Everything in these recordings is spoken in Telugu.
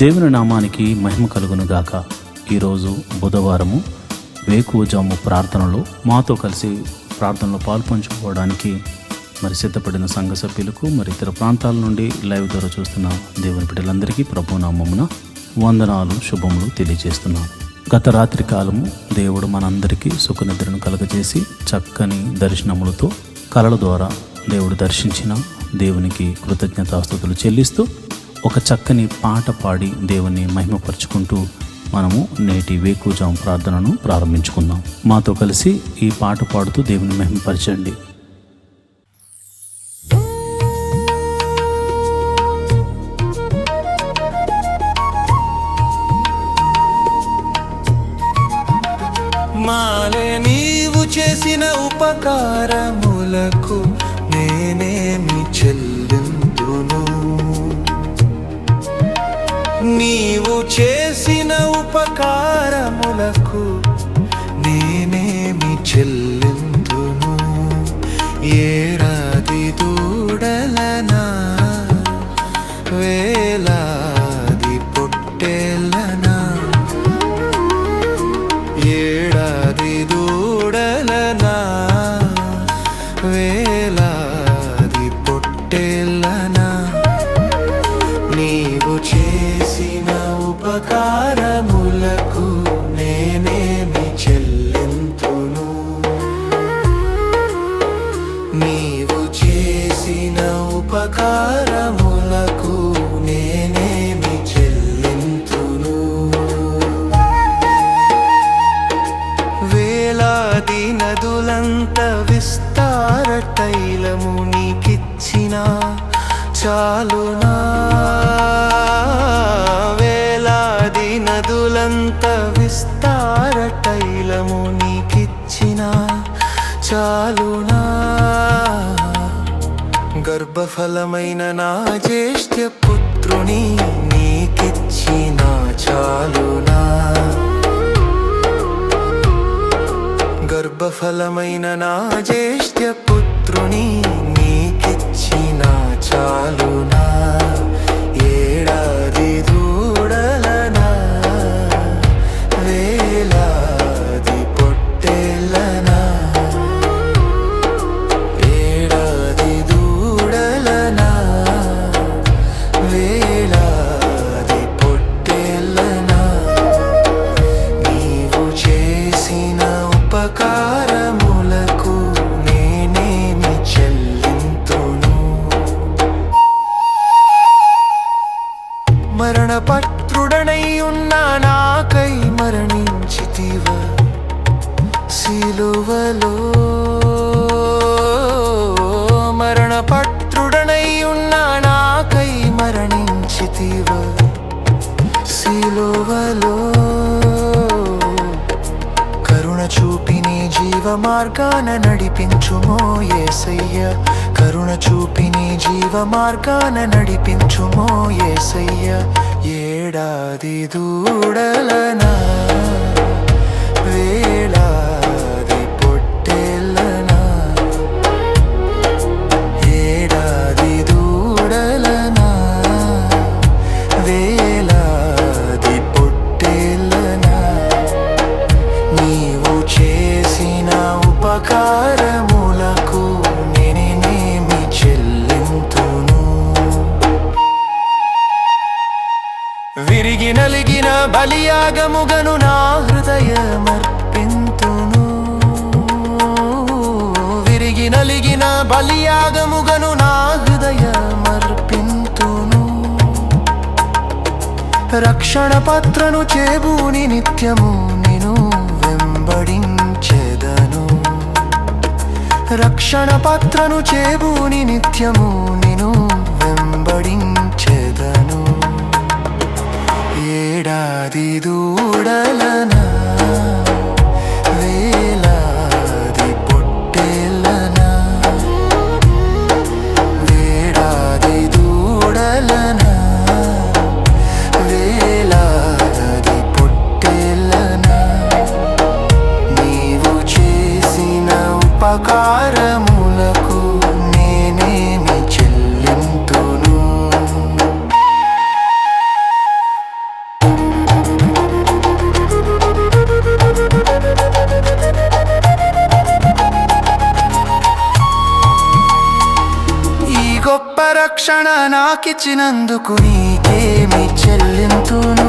దేవుని నామానికి మహిమ కలుగును గాక. ఈరోజు బుధవారము వేకువజాము ప్రార్థనలో మాతో కలిసి ప్రార్థనలో పాల్పంచుకోవడానికి సిద్ధపడిన సంఘ సభ్యులకు ఇతర ప్రాంతాల నుండి లైవ్ ద్వారా చూస్తున్న దేవుని బిడ్డలందరికీ ప్రభు నామమున వందనాలు శుభములు తెలియజేస్తున్నాను. గత రాత్రి కాలము దేవుడు మనందరికీ సుఖనిద్రను కలుగజేసి చక్కని దర్శనములతో కలల ద్వారా దేవుడు దర్శించిన దేవునికి కృతజ్ఞతాస్తుతులు చెల్లిస్తూ ఒక చక్కని పాట పాడి దేవుని మహిమపరుచుకుంటూ మనము నేటి వేకువజాము ప్రార్థనను ప్రారంభించుకుందాం. మాతో కలిసి ఈ పాట పాడుతూ దేవుని మహిమపరచండి. మాలే నీవు చేసిన ఉపకారములకు నేనేమి చెల్లింతును, నీవు చేసిన ఉపకారములకు నేనేమి చెల్లింతును. ఏడాది దూడలనా వేలాది పొట్టేలనా, ఏడాది దూడలనా వేలాది పొట్టేలనా, నీవు చేసిన ఉపకారములకు నేనేమి చెల్లింతును, నీవు చేసిన ఉపకారములకు నేనేమి చెల్లింతును. వేలాది నదులంత విస్తార తైలము నీకిచ్చిన చాలునా, వేలాది నదులంత విస్తార తైలము నీకిచ్చిన చాలునా. గర్భఫలమైన నా జ్యేష్ఠ పుత్రుని నీకిచ్చిన చాలునా, గర్భఫలమైన నా జ్యేష్ఠ పుత్రుని నీకిచ్చిన చాలునా. ఏడాది దూడలనా వేలాది పొట్టేలనా, ఏడాది దూడలనా వేలాది పొట్టేలనా, నీవు చేసిన ఉపకారములకు నేనేమి చెల్లింతును. మరణపత్రుడనై ఉన్న నాకై మరణించితివ సిలువలో, మరణపత్రుడనై ఉన్న నాకై మరణించితివ సిలువలో. కరుణ చూపి నీ జీవ మార్గాన నడిపించుమో యేసయ్య, కరుణ చూపి నీ జీవ మార్గాన నడిపించుమో యేసయ్య. ఏడాది దూడలనా వేలాది పొట్టేలనా, ఏడాది దూడలనా వేలాది పొట్టేలనా, నీవు చేసిన ఉపకారములకు నేనేమి చెల్లింతును. విరిగి నలిగిన బలియాగముగను నా హృదయమర్పింతును, విరిగి నలిగిన బలియాగముగను నా హృదయమర్పింతును. రక్షణ పత్రను చేబూని నిత్యము నిను వెంబడించెదను, రక్షణ పత్రను చేబూని నిత్యము నిను వెంబడించెదను. ఏడాది దూడలనా వేలాది పొట్టేలనా, ఏడాది దూడలనా వేలాది పొట్టేలనా, నీవు చేసిన ఉపకారములకు నేనేమి చెల్లింతును. రక్షణ నాకిచ్చినందుకు నీకేమి చెల్లింతును.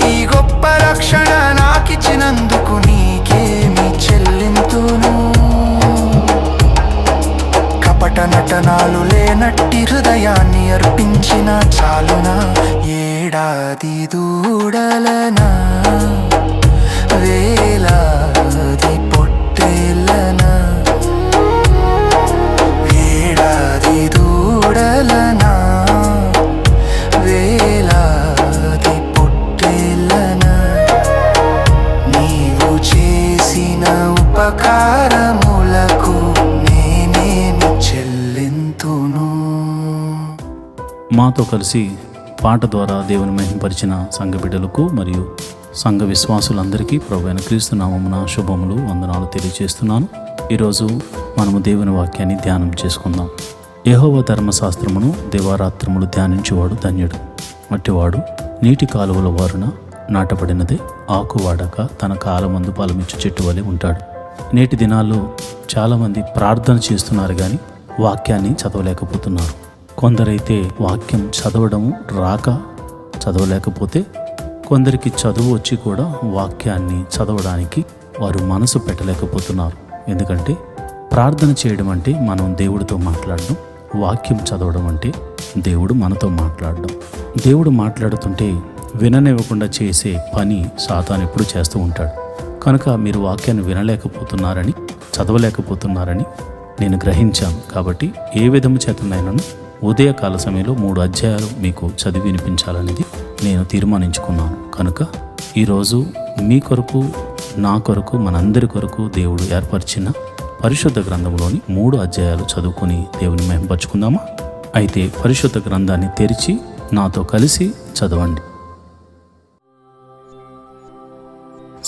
ఈ గొప్ప రక్షణ నాకిచ్చినందుకు నీకేమి చెల్లింతును. కపట నటనాలు లేనట్టి హృదయాన్ని అర్పించిన చాలునా. ఏడాది దూడలనా, వేలాది పొట్టేళ్ళనా, ఏడాది దూడలనా, వేలాది పొట్టేళ్ళనా, నీవు చేసిన ఉపకారములకు నేనేమి చెల్లింతును. మాతో కలిసి పాట ద్వారా దేవుని మహింపరిచిన సంఘ బిడ్డలకు మరియు సంఘ విశ్వాసులందరికీ ప్రభువైన క్రీస్తు నామమున శుభములు, వందనాలు తెలియజేస్తున్నాను. ఈరోజు మనము దేవుని వాక్యాన్ని ధ్యానం చేసుకుందాం. యెహోవా ధర్మశాస్త్రమును దివారాత్రములు ధ్యానించేవాడు ధన్యుడు. అట్టివాడు నీటి కాలువల వారున నాటబడినదే, ఆకు వాడక తన కాలమందు ఫలమిచ్చు చెట్టు వలె ఉంటాడు. నేటి దినాల్లో చాలామంది ప్రార్థన చేస్తున్నారు కానీ వాక్యాన్ని చదవలేకపోతున్నారు. కొందరైతే వాక్యం చదవడము రాక చదవలేకపోతే, కొందరికి చదువు వచ్చి కూడా వాక్యాన్ని చదవడానికి వారు మనసు పెట్టలేకపోతున్నారు. ఎందుకంటే ప్రార్థన చేయడం అంటే మనం దేవుడితో మాట్లాడడం, వాక్యం చదవడం అంటే దేవుడు మనతో మాట్లాడడం. దేవుడు మాట్లాడుతుంటే విననివ్వకుండా చేసే పని సాతాను ఎప్పుడు చేస్తూ ఉంటాడు. కనుక మీరు వాక్యాన్ని వినలేకపోతున్నారని, చదవలేకపోతున్నారని నేను గ్రహించాను. కాబట్టి ఏ విధము చేతనైనాను ఉదయకాల సమయంలో 3 అధ్యాయాలు మీకు చదివి వినిపించాలనేది నేను తీర్మానించుకున్నాను. కనుక ఈరోజు మీ కొరకు, నా కొరకు, మనందరి కొరకు దేవుడు ఏర్పరిచిన పరిశుద్ధ గ్రంథంలోని 3 అధ్యాయాలు చదువుకొని దేవుని మహింపరచుకుందామా? అయితే పరిశుద్ధ గ్రంథాన్ని తెరిచి నాతో కలిసి చదవండి.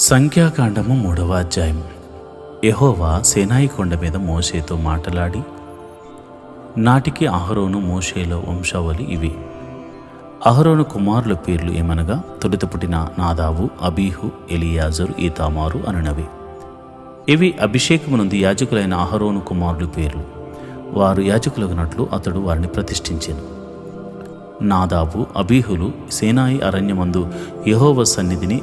సంఖ్యాకాండము 3వ అధ్యాయం. యెహోవా సీనాయి కొండ మీద మోషేతో మాట్లాడి, నాటికి అహరోను మోషేలో వంశావళి ఇవి. అహరోను కుమారుల పేర్లు ఏమనగా, తొలుత పుట్టిన నాదాబు, అబీహు, ఎలియాజరు, ఈతామారు అనునవి. ఇవి అభిషేకము నుండి యాజకులైన అహరోను కుమారుల పేర్లు. వారు యాజకులగునట్లు అతడు వారిని ప్రతిష్ఠించెను. నాదాబు, అబీహులు సీనాయి అరణ్యమందు యెహోవా సన్నిధిని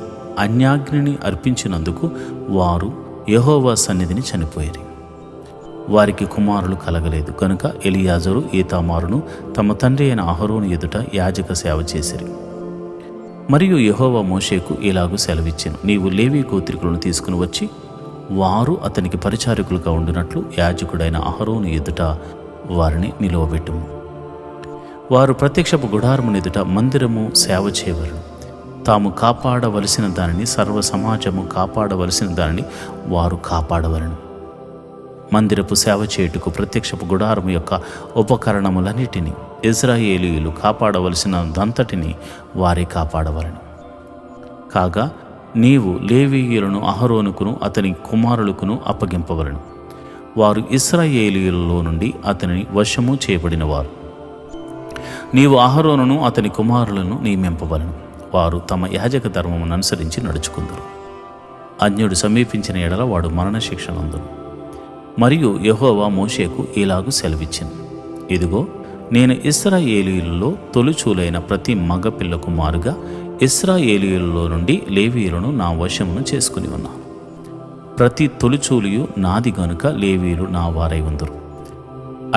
అన్యాగ్నిని అర్పించినందుకు వారు యెహోవా సన్నిధిని చనిపోయారు. వారికి కుమారులు కలగలేదు కనుక ఎలియాజరు, ఈతామారును తమ తండ్రి అయిన అహరోను ఎదుట యాజక సేవ చేసిరి. మరియు యెహోవా మోషేకు ఇలాగూ సెలవిచ్చెను, నీవు లేవీ గోత్రికులను తీసుకుని వచ్చి వారు అతనికి పరిచారకులుగా ఉండునట్లు యాజకుడైన అహరోను ఎదుట వారిని నిలువబెట్టుము. వారు ప్రత్యక్షపు గుడారము ఎదుట మందిరము సేవ చేయవలను. తాము కాపాడవలసిన దానిని, సర్వ సమాజము కాపాడవలసిన దానిని వారు కాపాడవలను. మందిరపు సేవ చేయుటకు ప్రత్యక్షపు గుడారము యొక్క ఉపకరణములన్నిటినీ ఇశ్రాయేలీయులు కాపాడవలసిన దంతటిని వారే కాపాడవలను. కాగా నీవు లేవీయులను అహరోనుకును అతని కుమారులకును అప్పగింపవలను. వారు ఇశ్రాయేలీయులలో నుండి అతనిని వశము చేయబడిన వారు. నీవు అహరోనును అతని కుమారులను నియమింపవలను. వారు తమ యాజక ధర్మమును అనుసరించి నడుచుకుందరు. అన్యుడు సమీపించిన ఎడల వాడు మరణశిక్ష నందును. మరియు యెహోవా మోషేకు ఇలాగు సెలవిచ్చెను, ఇదిగో నేను ఇశ్రాయేలీయులలో తొలిచూలైన ప్రతి మగపిల్లకు మారుగా ఇశ్రాయేలీయులలో నుండి లేవీయులను నా వశమును చేసుకుని ఉన్నాను. ప్రతి తొలిచూలియు నాది గనుక లేవీయులు నా వారై ఉందరు.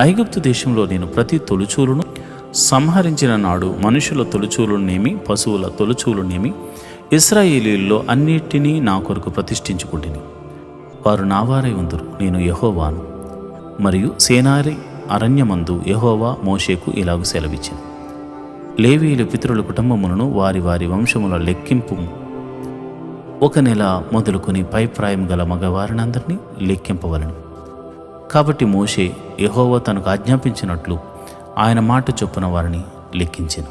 ఐగుప్తు దేశంలో నేను ప్రతి తొలిచూలును సంహరించిన నాడు మనుషుల తొలిచూలునేమి, పశువుల తొలిచూలునేమి ఇశ్రాయేలీయుల్లో అన్నిటినీ నా కొరకు ప్రతిష్ఠించుకుంటుని. వారు నా వారై ఉందరు. నేను యెహోవాను. మరియు సేనారి అరణ్యమందు యెహోవా మోషేకు ఇలాగు సెలవిచ్చెను, లేవీయుల పితరుల కుటుంబములను వారి వారి వంశముల లెక్కింపు. 1 నెల మొదలుకొని పైప్రాయం గల మగవారినందరినీ లెక్కింపవలను. కాబట్టి మోషే యెహోవా తనకు ఆజ్ఞాపించినట్లు ఆయన మాట చొప్పున వారిని లెక్కించెను.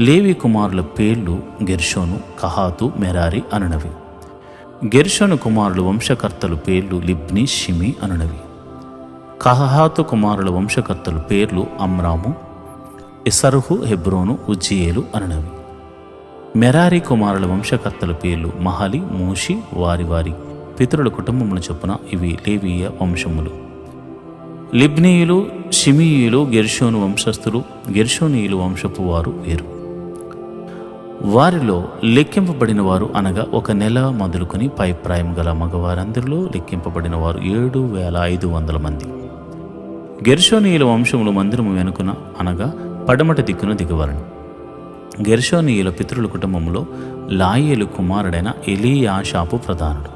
లేవి కుమారుల పేర్లు గెర్షోను, కహాతు, మెరారి అనునవి. గెర్షోను కుమారుల వంశకర్తలు పేర్లు లిబ్ని, షిమి అనునవి. కహాతు కుమారుల వంశకర్తలు పేర్లు అమ్రాము, ఇసరుహు, హెబ్రోను, ఉజ్జియేలు అనునవి. మెరారి కుమారుల వంశకర్తల పేర్లు మహలి, మూషి వారి వారి పితరుల కుటుంబముల చొప్పున ఇవి లేవీయ వంశములు. లిబ్నీయులు, షిమీయులు గెర్షోను వంశస్థులు. గెర్షోనీయులు వంశపు వారు వీరు. వారిలో లెక్కింపబడిన వారు అనగా 1 నెల మొదలుకొని పై ప్రాయం గల మగవారందరిలో లెక్కింపబడిన వారు 7,500 మంది. గెర్షోనీయుల వంశములు మందిరము వెనుకన అనగా పడమటి దిక్కున దిగవలను. గెర్షోనీయుల పితరుల కుటుంబంలో లాయేలు కుమారుడైన ఎలీయాషాపు ప్రధానుడు.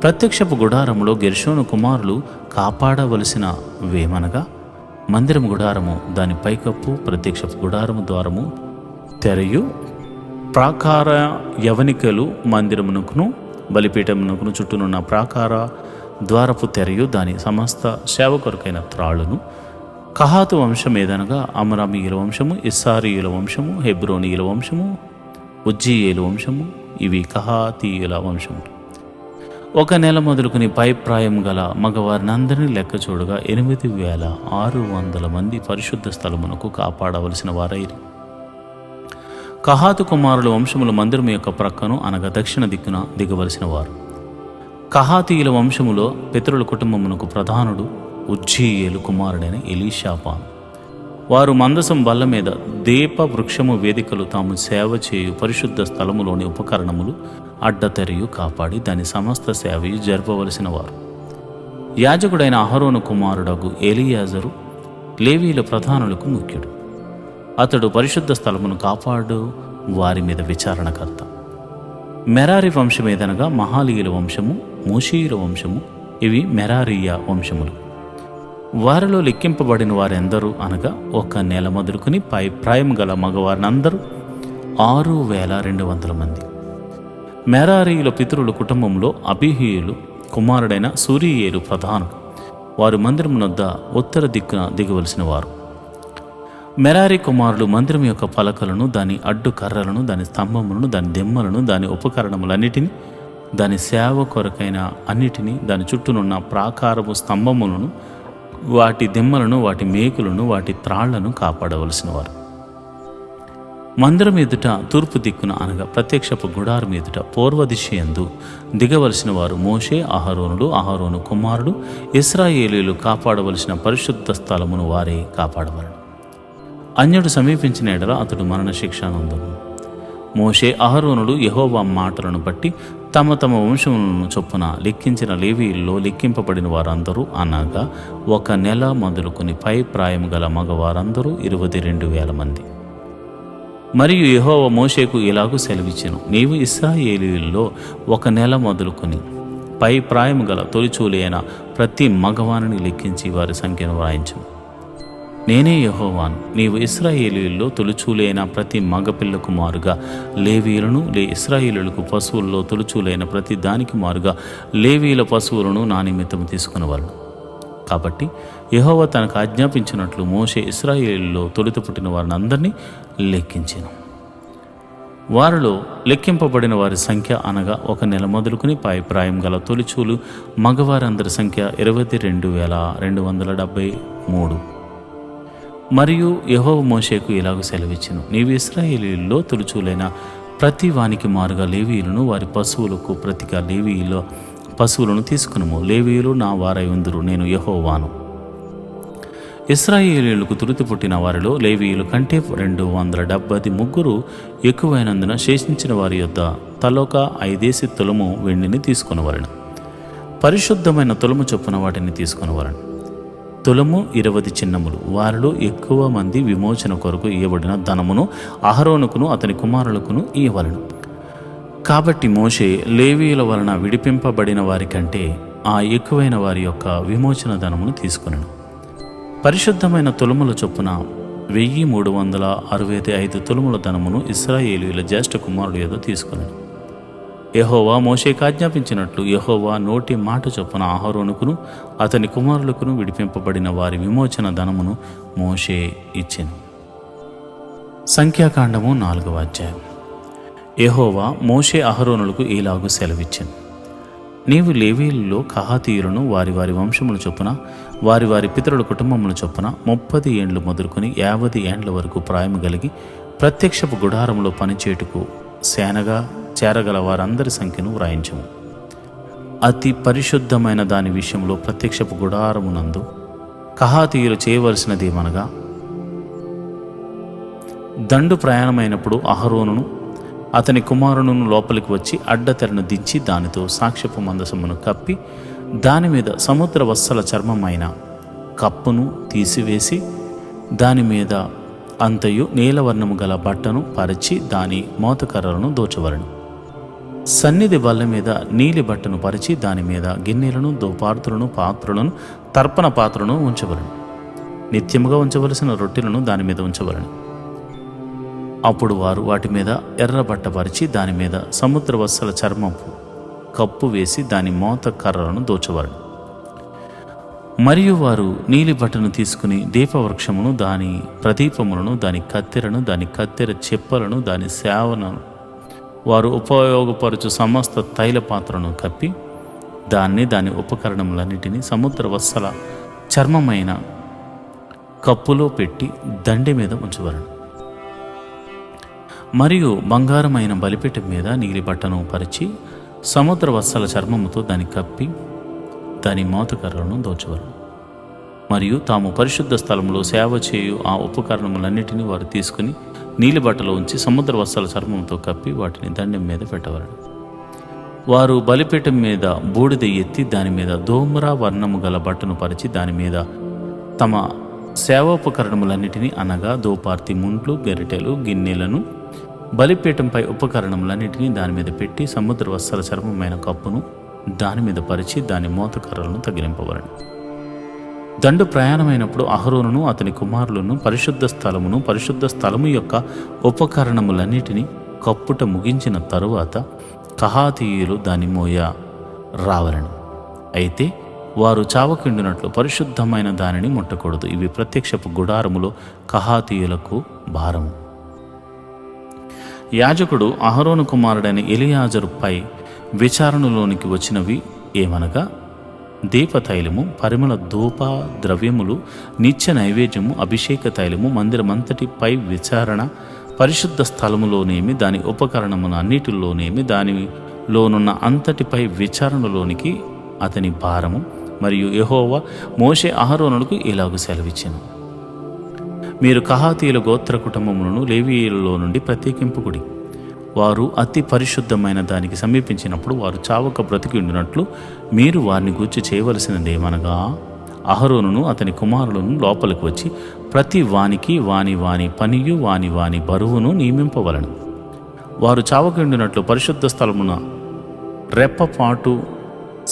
ప్రత్యక్షపు గుడారములో గెర్షోను కుమారులు కాపాడవలసిన వేమనగా మందిరము గుడారము, దాని పైకప్పు, ప్రత్యక్షపు గుడారము ద్వారము, తెరయు, ప్రాకార యవనికలు, మందిరమునకును బలిపీఠమునకును చుట్టూనున్న ప్రాకార ద్వారపు తెరయు, దాని సమస్త సేవ కొరకైన త్రాళ్ళును. కహాతు వంశం ఏదనగా అమరామీయుల వంశము, ఇస్సారీయుల వంశము, హెబ్రోనీయుల వంశము, ఉజ్జీయేలు వంశము. ఇవి కహాతీయుల వంశములు. 1 నెల మొదలుకొని పై ప్రాయం గల మగవారినందరినీ లెక్క చూడగా 8,600 మంది పరిశుద్ధ స్థలమునకు కాపాడవలసిన వారైరి. కహాతు కుమారుల వంశముల మందిరం యొక్క ప్రక్కను అనగా దక్షిణ దిక్కున దిగవలసిన వారు. కహాతీయుల వంశములో పితరుల కుటుంబమునకు ప్రధానుడు ఉజ్జీయేలు కుమారుడైన ఎలీషాపాను. వారు మందసం బల్ల మీద దీప వృక్షము వేదికలు తాము సేవ చేయు పరిశుద్ధ స్థలములోని ఉపకరణములు అడ్డతెరయు కాపాడి దాని సమస్త సేవయు జరపవలసిన వారు. యాజకుడైన అహరోను కుమారుడగు ఎలియాజరు లేవీల ప్రధానులకు ముఖ్యుడు. అతడు పరిశుద్ధ స్థలమును కాపాడు వారి మీద విచారణకర్త. మెరారి వంశం ఏదనగా మహాలీయుల వంశము, మూషీయుల వంశము. ఇవి మెరారీయ వంశములు. వారిలో లెక్కింపబడిన వారెందరూ అనగా 1 నెల మొదలుకొని పై ప్రాయం గల మగవారినందరూ 6,200 మంది. మెరారీయుల పితరుల కుటుంబంలో అబీహీయులు కుమారుడైన సూరీయేలు ప్రధానుడు. వారు మందిరమునొద్ద ఉత్తర దిక్కున దిగవలసిన వారు. మెరారి కుమారులు మందిరం యొక్క పలకలను, దాని అడ్డు కర్రలను, దాని స్తంభములను, దాని దెమ్మలను, దాని ఉపకరణములన్నిటినీ, దాని సేవ కొరకైన అన్నిటినీ, దాని చుట్టూనున్న ప్రాకారపు స్తంభములను, వాటి దెమ్మలను, వాటి మేకులను, వాటి త్రాళ్లను కాపాడవలసిన వారు. మందిరం ఎదుట తూర్పు దిక్కున అనగా ప్రత్యక్షపు గుడారం ఎదుట పూర్వ దిశయందు దిగవలసిన వారు మోషే, అహరోనులు, అహరోను కుమారుడు ఇశ్రాయేలీయులు కాపాడవలసిన పరిశుద్ధ స్థలమును వారే కాపాడవలను. అన్యుడు సమీపించిన ఎడల అతడు మరణశిక్ష నొందును. మోషే, అహరోనులు యెహోవా మాటలను బట్టి తమ తమ వంశములను చొప్పున లెక్కించిన లేవీయుల్లో లెక్కింపబడిన వారందరూ అనగా 1 నెల మొదలుకొని పై ప్రాయం గల మగవారందరూ 22,000 మంది. మరియు యెహోవా మోషేకు ఇలాగూ సెలవిచ్చెను, నీవు ఇశ్రాయేలీయుల్లో 1 నెల మొదలుకొని పై ప్రాయం గల తొలిచూలి అయిన ప్రతి మగవానిని లెక్కించి వారి సంఖ్యను వ్రాయించును. నేనే యెహోవాను. నీవు ఇశ్రాయేలీయుల్లో తొలిచూలైన ప్రతి మగపిల్లకు మారుగా లేవీయులను, ఇశ్రాయేలీయులకు పశువుల్లో తొలిచూలైన ప్రతి దానికి మారుగా లేవీయుల పశువులను నా నిమిత్తం తీసుకునేవాళ్ళు. కాబట్టి యెహోవా తనకు ఆజ్ఞాపించినట్లు మోషే ఇశ్రాయేలీయుల్లో తొలుత పుట్టిన వారిని అందరినీ లెక్కించెను. వారిలో లెక్కింపబడిన వారి సంఖ్య అనగా 1 నెల మొదలుకొని పై ప్రాయం గల తొలిచూలు మగవారందరి సంఖ్య 22,273. మరియు యెహోవా మోషేకు ఇలాగ సెలవిచ్చెను, నీవు ఇశ్రాయేలీయుల్లో తొలిచూలైన ప్రతి వానికి మారుగా లేవీయులను, వారి పశువులకు ప్రతిగా లేవీయుల పశువులను తీసుకునుము. లేవీయులు నా వారై ఉందురు, నేను యెహోవాను. ఇశ్రాయేలీయులకు తొలుత పుట్టిన వారిలో లేవీయుల కంటే 273 ఎక్కువైనందున శేషించిన వారి యొద్ద తలొక 5 తులము వెండిని తీసుకునవలెను. పరిశుద్ధమైన తులము చొప్పున వాటిని తీసుకునవలెను. తులము 20 చిన్నములు. వారిలో ఎక్కువ మంది విమోచన కొరకు ఇవ్వబడిన ధనమును అహరోనుకును అతని కుమారులకును ఇవ్వవలెను. కాబట్టి మోషే లేవీయుల వలన విడిపింపబడిన వారి కంటే ఆ ఎక్కువైన వారి యొక్క విమోచన ధనమును తీసుకొనెను. పరిశుద్ధమైన తులముల చొప్పున 1,365 తులముల ధనమును ఇశ్రాయేలీయుల జ్యేష్ఠ కుమారుడు ఏదో తీసుకొనెను. యెహోవా మోషేకు ఆజ్ఞాపించినట్లు యెహోవా నోటి మాట చొప్పున అహరోనుకును అతని కుమారులకును విడిపింపబడిన వారి విమోచన ధనమును మోషే ఇచ్చెను. సంఖ్యాకాండము 4వ అధ్యాయం. యెహోవా మోషే అహరోనులకు ఇలాగు సెలవిచ్చెను, నీవు లేవీయులలో కహాతీయులను వారి వారి వంశముల చొప్పున వారి వారి పితరుల కుటుంబముల చొప్పున 30 ఏండ్లు మొదలుకొని 50 ఏండ్ల వరకు ప్రాయము కలిగి ప్రత్యక్షపు గుడారములో పనిచేయుటకు సేనగా చేరగల వారందరి సంఖ్యను వ్రాయించము. అతి పరిశుద్ధమైన దాని విషయంలో ప్రత్యక్షపు గుడారమునందు కహాతీయులు చేయవలసినదేమనగా, దండు ప్రయాణమైనప్పుడు అహరోనును అతని కుమారులను లోపలికి వచ్చి అడ్డతెరను దించి దానితో సాక్ష్యపు మందసమును కప్పి దాని మీద సముద్ర వత్సల చర్మమైన కప్పును తీసివేసి దాని మీద అంతయు నీలవర్ణము గల బట్టను పరిచి దాని మోతకర్రలను దోచవలను. సన్నిధి బల్ల మీద నీలి బట్టను పరిచి దాని మీద గిన్నెలను, దోపార్తులను, పాత్రలను, తర్పణ పాత్రలను ఉంచవలను. నిత్యముగా ఉంచవలసిన రొట్టెలను దాని మీద ఉంచవలను. అప్పుడు వారు వాటి మీద ఎర్ర బట్ట పరిచి దాని మీద సముద్ర వత్సల చర్మపు కప్పు వేసి దాని మోత కర్రలను దోచవలను. మరియు వారు నీలి బట్టను తీసుకుని దీపవృక్షమును, దాని ప్రదీపములను, దాని కత్తెరను, దాని కత్తెర చెప్పలను, దాని సేవలను, వారు ఉపయోగపరచు సమస్త తైల పాత్రను కప్పి దాని ఉపకరణములన్నిటినీ సముద్ర వత్సల చర్మమైన కప్పులో పెట్టి దండె మీద ఉంచవలను. మరియు బంగారమైన బలిపీఠం మీద నీలి బట్టను పరిచి సముద్ర వత్సల చర్మముతో దాన్ని కప్పి దాని మోతకర్రలను దోచవలను. మరియు తాము పరిశుద్ధ స్థలంలో సేవ చేయు ఆ ఉపకరణములన్నిటినీ వారు తీసుకుని నీలి బట్టలో ఉంచి సముద్ర వత్సల చర్మంతో కప్పి వాటిని దండెం మీద పెట్టవలను. వారు బలిపీఠం మీద బూడిద ఎత్తి దాని మీద దోమ్రా వర్ణము గల బట్టను పరిచి దాని మీద తమ సేవోపకరణములన్నిటినీ అనగా దోపార్తి ముండ్లు, గరిటెలు, గిన్నెలను, బలిపీఠంపై ఉపకరణములన్నిటినీ దాని మీద పెట్టి సముద్ర వత్సల చర్మమైన కప్పును దాని మీద పరిచి దాని మోతకర్రలను తగిలింపవలను. దండు ప్రయాణమైనప్పుడు అహరోనును అతని కుమారులను పరిశుద్ధ స్థలము యొక్క ఉపకరణములన్నిటినీ కప్పుట ముగించిన తరువాత కహాతీయులు దాని మోయ రావలను. అయితే వారు చావకుండినట్లు పరిశుద్ధమైన దానిని ముట్టకూడదు. ఇవి ప్రత్యక్షపు గుడారములో కహాతీయులకు భారము. యాజకుడు అహరోను కుమారుడైన ఎలియాజరుపై విచారణలోనికి వచ్చినవి ఏమనగా, దీపతైలము, పరిమళ ధూప ద్రవ్యములు, నిత్య నైవేద్యము, అభిషేక తైలము, మందిరమంతటిపై విచారణ, పరిశుద్ధ స్థలములోనేమి దాని ఉపకరణమున అన్నిటిలోనేమి దానిలోనున్న అంతటిపై విచారణలోనికి అతని భారము. మరియు యెహోవా మోషే అహరోనులకు ఇలాగు సెలవిచ్చెను: మీరు కహాతీయుల గోత్ర కుటుంబములను లేవీయులలో నుండి ప్రత్యేకింపుకుడి. వారు అతి పరిశుద్ధమైన దానికి సమీపించినప్పుడు వారు చావక బ్రతికి ఉండినట్లు మీరు వారిని గూర్చి చేయవలసినదేమనగా, అహరోనును అతని కుమారులను లోపలికి వచ్చి ప్రతి వానికి వాని పనియు వాని బరువును నియమింపవలను. వారు చావకుండినట్లు పరిశుద్ధ స్థలమున రెప్పపాటు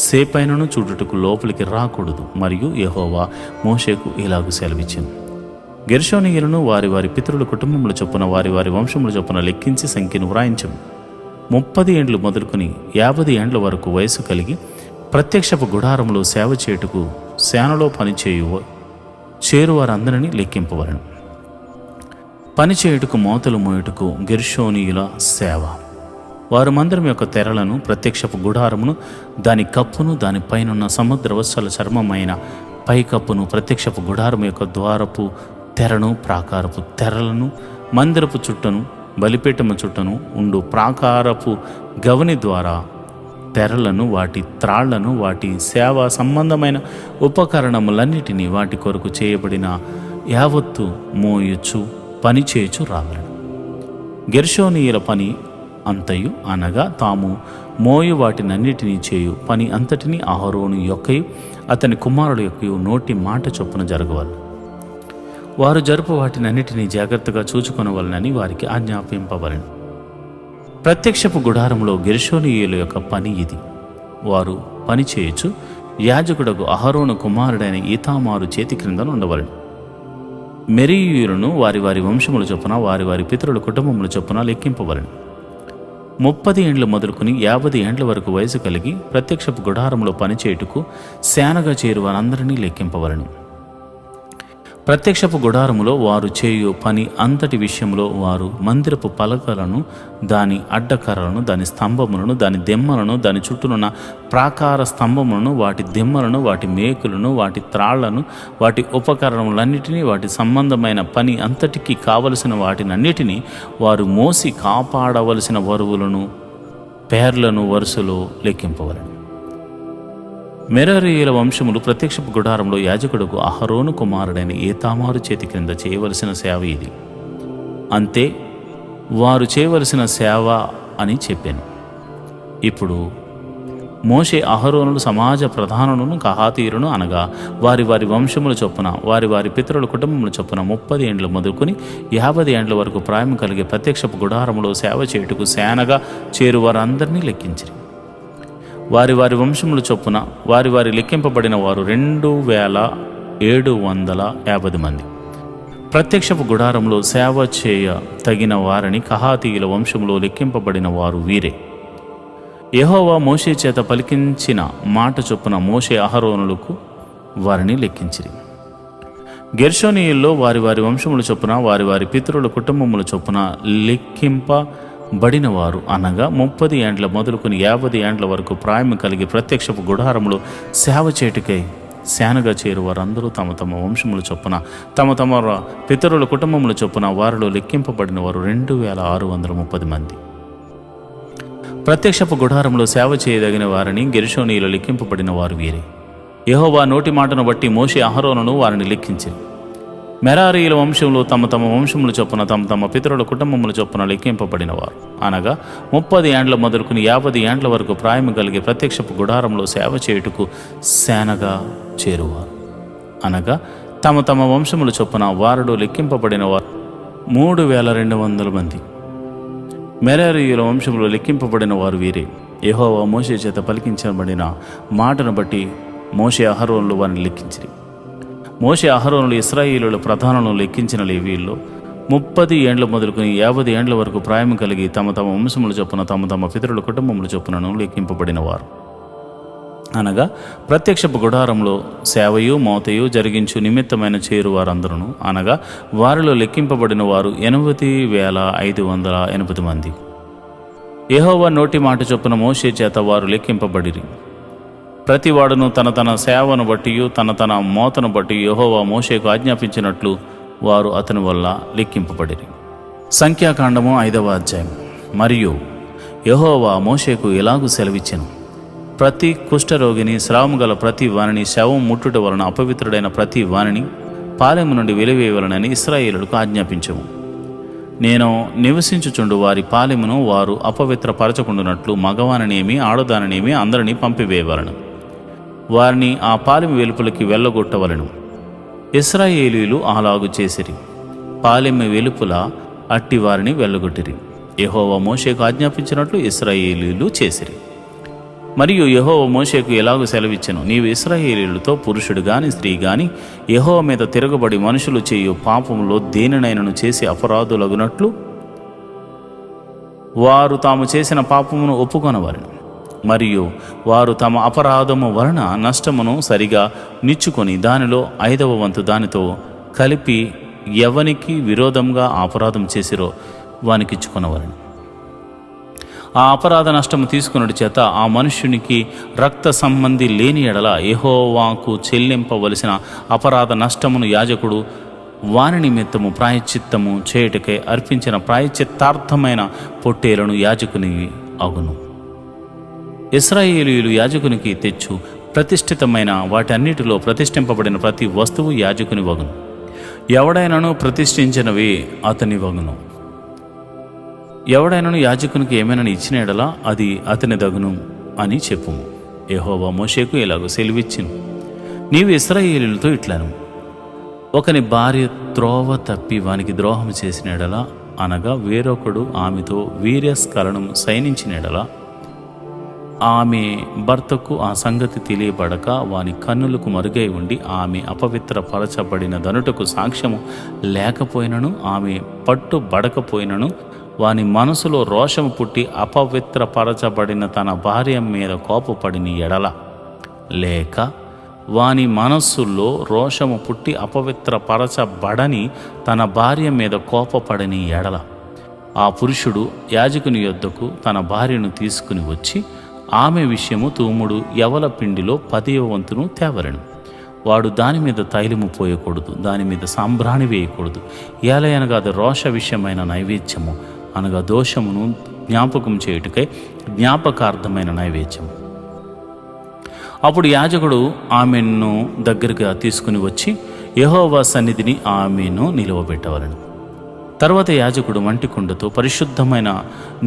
సేపైనను చూడుటకు లోపలికి రాకూడదు. మరియు యెహోవా మోషేకు ఇలాగు సెలవిచ్చెను: గెర్షోనీయులను వారి పితరుల కుటుంబముల చొప్పున వారి వంశముల చొప్పున లెక్కించి సంఖ్యను వ్రాయించము. 30 ఏండ్లు మొదలుకొని 50 ఏండ్ల వరకు వయసు కలిగి ప్రత్యక్షపు గుడారంలో సేవ చేయుటకు సేనలో చేరువారందరినీ లెక్కింపవలను. పనిచేయుటకు మోతలు మోయుటకు గెర్షోనీయుల సేవ. వారు మందిరం యొక్క తెరలను, ప్రత్యక్షపు గుడారమును, దాని కప్పును, దానిపైనున్న సముద్ర వత్సల చర్మమైన పైకప్పును, ప్రత్యక్షపు గుడారము యొక్క ద్వారపు తెరను, ప్రాకారపు తెరలను, మందిరపు చుట్టను, బలిపీఠము చుట్టను ఉండు ప్రాకారపు గవని ద్వారా తెరలను, వాటి త్రాళ్లను, వాటి సేవా సంబంధమైన ఉపకరణములన్నిటినీ వాటి కొరకు చేయబడిన యావత్తు మోయుచు పని చేయుచు రావలను. గెర్షోనీయుల పని అంతయు అనగా తాము మోయు వాటినన్నిటినీ చేయు పని అంతటినీ అహరోను యొక్కయు అతని కుమారుల యొక్కయు నోటి మాట చొప్పున జరగవాలి. వారు జరుపు వాటినన్నిటినీ జాగ్రత్తగా చూచుకొనవలనని వారికి ఆజ్ఞాపింపవలను. ప్రత్యక్షపు గుడారంలో గెర్షోనీయుల యొక్క పని ఇది. వారు పని చేయొచ్చు యాజకుడకు అహరోను కుమారుడైన ఈతామారు చేతి క్రింద ఉండవలను. మెరీయులను వారి వంశముల చొప్పున వారి పితరుల కుటుంబముల చొప్పున లెక్కింపవలను. 30 ఏండ్లు మొదలుకొని 50 ఏండ్ల వరకు వయసు కలిగి ప్రత్యక్షపు గుడారములో పనిచేయుటకు సేనగా చేరు వారందరినీ లెక్కింపవలను. ప్రత్యక్షపు గుడారములో వారు చేయు పని అంతటి విషయంలో వారు మందిరపు పలకలను, దాని అడ్డకర్రలను, దాని స్తంభములను, దాని దెమ్మలను, దాని చుట్టూనున్న ప్రాకార స్తంభములను, వాటి దెమ్మలను, వాటి మేకులను, వాటి త్రాళ్లను, వాటి ఉపకరణములన్నిటినీ, వాటి సంబంధమైన పని అంతటికీ కావలసిన వాటినన్నిటినీ వారు మోసి కాపాడవలసిన బరువులను, పేర్లను వరుసలో లెక్కింపవలను. మెరారీయుల వంశములు ప్రత్యక్షపు గుడారంలో యాజకుడుకు అహరోను కుమారుడైన ఏతామారు చేతి క్రింద చేయవలసిన సేవ ఇది. అంతే వారు చేయవలసిన సేవ అని చెప్పాను. ఇప్పుడు మోషే అహరోనులు సమాజ ప్రధానులను కహాతీయులను అనగా వారి వారి వంశముల చొప్పున వారి వారి పితరుల కుటుంబముల చొప్పున 30 ఏండ్లు మొదలుకొని 50 ఏండ్ల వరకు ప్రాయం కలిగే ప్రత్యక్షపు గుడారములో సేవ చేయుటకు సేనగా చేరువారందరినీ లెక్కించిరి. వారి వారి వంశముల చొప్పున వారి వారి లెక్కింపబడిన వారు 2750 మంది. ప్రత్యక్షపు గుడారంలో సేవ చేయ తగిన వారిని కహాతీయుల వంశములో లెక్కింపబడిన వారు వీరే. యెహోవా మోషే చేత పలికించిన మాట చొప్పున మోషే అహరోనులకు వారిని లెక్కించిరి. గెర్షోనీయుల్లో వారి వారి వంశముల చొప్పున వారి వారి పితరుల కుటుంబముల చొప్పున లెక్కింపబడిన వారు అనగా 30 ఏండ్ల మొదలుకొని 50 ఏండ్ల వరకు ప్రాయం కలిగి ప్రత్యక్షపు గుడారములో సేవ చేటుకై సేనగా చేరు వారందరూ తమ తమ వంశముల చొప్పున తమ తమ పితరుల కుటుంబముల చొప్పున వారిలో లెక్కింపబడిన వారు 2630 మంది. ప్రత్యక్షపు గుడారంలో సేవ చేయదగిన వారిని గెర్షోనీయులు లెక్కింపబడిన వారు వీరే. యెహోవా నోటి మాటను బట్టి మోషే అహరోనును వారిని లెక్కించింది. మెరారీయుల వంశంలో తమ తమ వంశముల చొప్పున తమ తమ పితరుల కుటుంబముల చొప్పున లెక్కింపబడిన వారు అనగా 30 ఏండ్ల మొదలుకుని 50 ఏండ్ల వరకు ప్రాయం కలిగి ప్రత్యక్షపు గుడారంలో సేవ చేయుటకు సేనగా చేరువారు అనగా తమ తమ వంశముల చొప్పున వారిలో లెక్కింపబడిన వారు 3200 మంది. మెరారీయుల వంశంలో లెక్కింపబడిన వారు వీరే. యెహోవా మోషే చేత పలికించబడిన మాటను బట్టి మోషే అహరోనులు వారిని లెక్కించిరి. మోషే అహరోనులు ఇశ్రాయేలుల ప్రధానులను లెక్కించిన లేవీయుల్లో 30 ఏండ్ల మొదలుకొని 50 ఏండ్ల వరకు ప్రాయం కలిగి తమ తమ వంశముల చొప్పున తమ తమ పితరుల కుటుంబముల చొప్పునను లెక్కింపబడిన వారు అనగా ప్రత్యక్షపు గుడారంలో సేవయు మోతయు జరిగించు నిమిత్తమైన చేరు వారందరూ అనగా వారిలో లెక్కింపబడిన వారు 80,580 మంది. యెహోవా నోటి మాట చొప్పున మోషే చేత వారు లెక్కింపబడిరి. ప్రతివాడును తన తన సేవను బట్టి తన తన మోతను బట్టి యెహోవా మోషేకు ఆజ్ఞాపించినట్లు వారు అతని వల్ల లెక్కింపబడిరి. సంఖ్యాకాండము 5వ అధ్యాయం. మరియు యెహోవా మోషేకు ఇలాగు సెలవిచ్చెను, ప్రతి కుష్ఠరోగిని స్రావము గల ప్రతి వానిని శవం ముట్టుట వలన అపవిత్రుడైన ప్రతి వానిని పాలెము నుండి వెలివేయవలనని ఇశ్రాయేలులకు ఆజ్ఞాపించము. నేను నివసించుచుండు వారి పాలెమును వారు అపవిత్రపరచకుండునట్లు మగవానినేమి ఆడదానినేమి అందరినీ పంపివేయవలను. వారిని ఆ పాలెము వెలుపలికి వెళ్ళగొట్టవలను. ఇశ్రాయేలీయులు అలాగు చేసిరి. పాలెము వెలుపల అట్టి వారిని వెళ్ళగొట్టిరి. యెహోవా మోషేకు ఆజ్ఞాపించినట్లు ఇశ్రాయేలీయులు చేసిరి. మరియు యెహోవా మోషేకు ఎలాగూ సెలవిచ్చెను, నీవు ఇశ్రాయేలీయులతో పురుషుడు గాని స్త్రీ గాని యెహోవా మీద తిరగబడి మనుషులు చేయు పాపములో దేనినైనను చేసి అపరాధులగునట్లు వారు తాము చేసిన పాపమును ఒప్పుకొనవలెను. మరియు వారు తమ అపరాధము వలన నష్టమును సరిగా నిచ్చుకొని దానిలో 5వ వంతు దానితో కలిపి ఎవనికి విరోధంగా అపరాధం చేసిరో వానికిచ్చుకొనవలెను. ఆ అపరాధ నష్టము తీసుకున్నటి చేత ఆ మనుష్యునికి రక్త సంబంధి లేని ఎడల యెహోవాకు చెల్లింపవలసిన అపరాధ నష్టమును యాజకుడు వాని నిమిత్తము ప్రాయశ్చిత్తము చేయుటకై అర్పించిన ప్రాయశ్చిత్తార్థమైన పొట్టేలను యాజకుని అగును. ఇశ్రాయేలీయులు యాజకునికి తెచ్చు ప్రతిష్ఠితమైన వాటన్నిటిలో ప్రతిష్ఠింపబడిన ప్రతి వస్తువు యాజకుని వగును. ఎవడైనాను ప్రతిష్ఠించినవి అతని వగును. ఎవడైనాను యాజకునికి ఏమైనా ఇచ్చిన ఎడలా అది అతని దగును అని చెప్పుము. యెహోవా మోషేకు ఇలాగూ సెలవిచ్చెను, నీవు ఇశ్రాయేలీయులతో ఇట్లను, ఒకని భార్య త్రోవ తప్పి వానికి ద్రోహం చేసిన ఎడలా అనగా వేరొకడు ఆమెతో వీర్యస్ఖలనం సైనించిన ఎడలా ఆమె భర్తకు ఆ సంగతి తెలియబడక వాని కన్నులకు మరుగై ఉండి ఆమె అపవిత్రపరచబడిన దనుటకు సాక్ష్యము లేకపోయినను ఆమె పట్టుబడకపోయినను వాని మనసులో రోషము పుట్టి అపవిత్రపరచబడిన తన భార్య మీద కోపపడిన ఎడల లేక వాని మనస్సులో రోషము పుట్టి అపవిత్రపరచబడని తన భార్య మీద కోపపడని ఎడల ఆ పురుషుడు యాజకుని యొద్దకు తన భార్యను తీసుకుని వచ్చి ఆమె విషయము తూముడు యవల పిండిలో 10వ వంతును తేవలెను. వాడు దాని మీద తైలము పోయకూడదు, దాని మీద సాంబ్రాణి వేయకూడదు. ఏలయనగా అది రోష విషయమైన నైవేద్యము అనగా దోషమును జ్ఞాపకం చేయుటకై జ్ఞాపకార్థమైన నైవేద్యము. అప్పుడు యాజకుడు ఆమెను దగ్గరగా తీసుకుని వచ్చి యెహోవా సన్నిధిని ఆమెను నిలువబెట్టవలెను. తర్వాత యాజకుడు మంటి కుండతో పరిశుద్ధమైన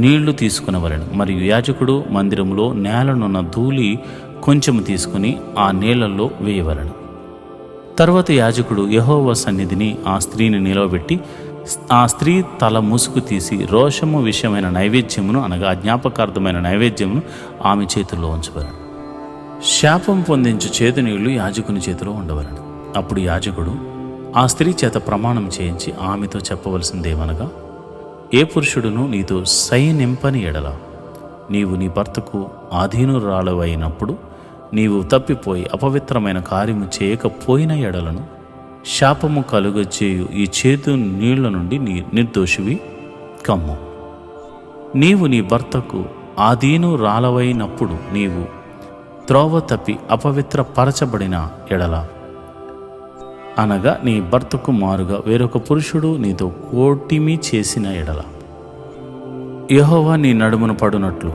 నీళ్లు తీసుకునవలెను. మరియు యాజకుడు మందిరంలో నేలనున్న ధూళి కొంచెం తీసుకుని ఆ నీళ్లలో వేయవలెను. తర్వాత యాజకుడు యెహోవా సన్నిధిని ఆ స్త్రీని నిలవబెట్టి ఆ స్త్రీ తల ముసుగు తీసి రోషము విషయమైన నైవేద్యమును అనగా జ్ఞాపకార్థమైన నైవేద్యమును ఆమె చేతుల్లో ఉంచవలెను. శాపం పొందించు చేదు నీళ్లు యాజకుని చేతిలో ఉండవలెను. అప్పుడు యాజకుడు ఆ స్త్రీ చేత ప్రమాణం చేయించి ఆమెతో చెప్పవలసిందేమనగా, ఏ పురుషుడును నీతో సైనింపని ఎడల నీవు నీ భర్తకు ఆధీనురాలవైనప్పుడు నీవు తప్పిపోయి అపవిత్రమైన కార్యము చేయకపోయిన ఎడలను శాపము కలుగజేయు ఈ చేదు నీళ్ల నుండి నీ నిర్దోషివి కమ్ము. నీవు నీ భర్తకు ఆధీనురాలవైనప్పుడు నీవు త్రోవ తప్పి అపవిత్రపరచబడిన ఎడల అనగా నీ భర్తకు మారుగా వేరొక పురుషుడు నీతో కోటిమి చేసిన ఎడల యెహోవా నీ నడుమున పడునట్లు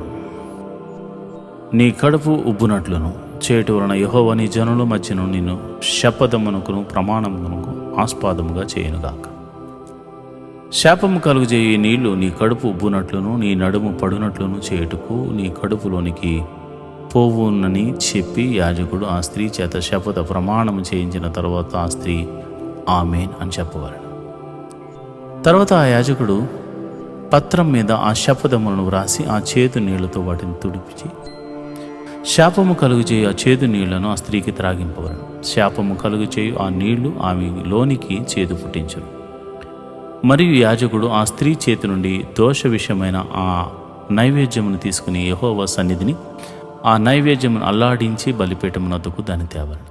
నీ కడుపు ఉబ్బునట్లును చేయటం వలన యెహోవా నీ జనుల మధ్యను నిన్ను శపథమునకును ప్రమాణమునకు ఆస్పాదముగా చేయనుగాక. శాపము కలుగజేయ నీళ్లు నీ కడుపు ఉబ్బునట్లును నీ నడుము పడునట్లును చేయుటకు నీ కడుపులోనికి పోవునని చెప్పి యాజకుడు ఆ స్త్రీ చేత శపథ ప్రమాణము చేయించిన తర్వాత ఆ స్త్రీ ఆమేన్ అని చెప్పవలెను. తర్వాత ఆ యాజకుడు పత్రం మీద ఆ శపథములను వ్రాసి ఆ చేదు నీళ్లతో వాటిని తుడిచి శాపము కలుగుచేయు ఆ చేదు నీళ్లను ఆ స్త్రీకి త్రాగింపవలను. శాపము కలుగుచేయు ఆ నీళ్లు ఆమె లోనికి చేదు పుట్టించును. మరియు యాజకుడు ఆ స్త్రీ చేతి నుండి దోష విషయమైన ఆ నైవేద్యమును తీసుకుని యెహోవా సన్నిధిని ఆ నైవేద్యమును అల్లాడించి బలిపీఠమునొద్దకు దాన్ని తేవలను.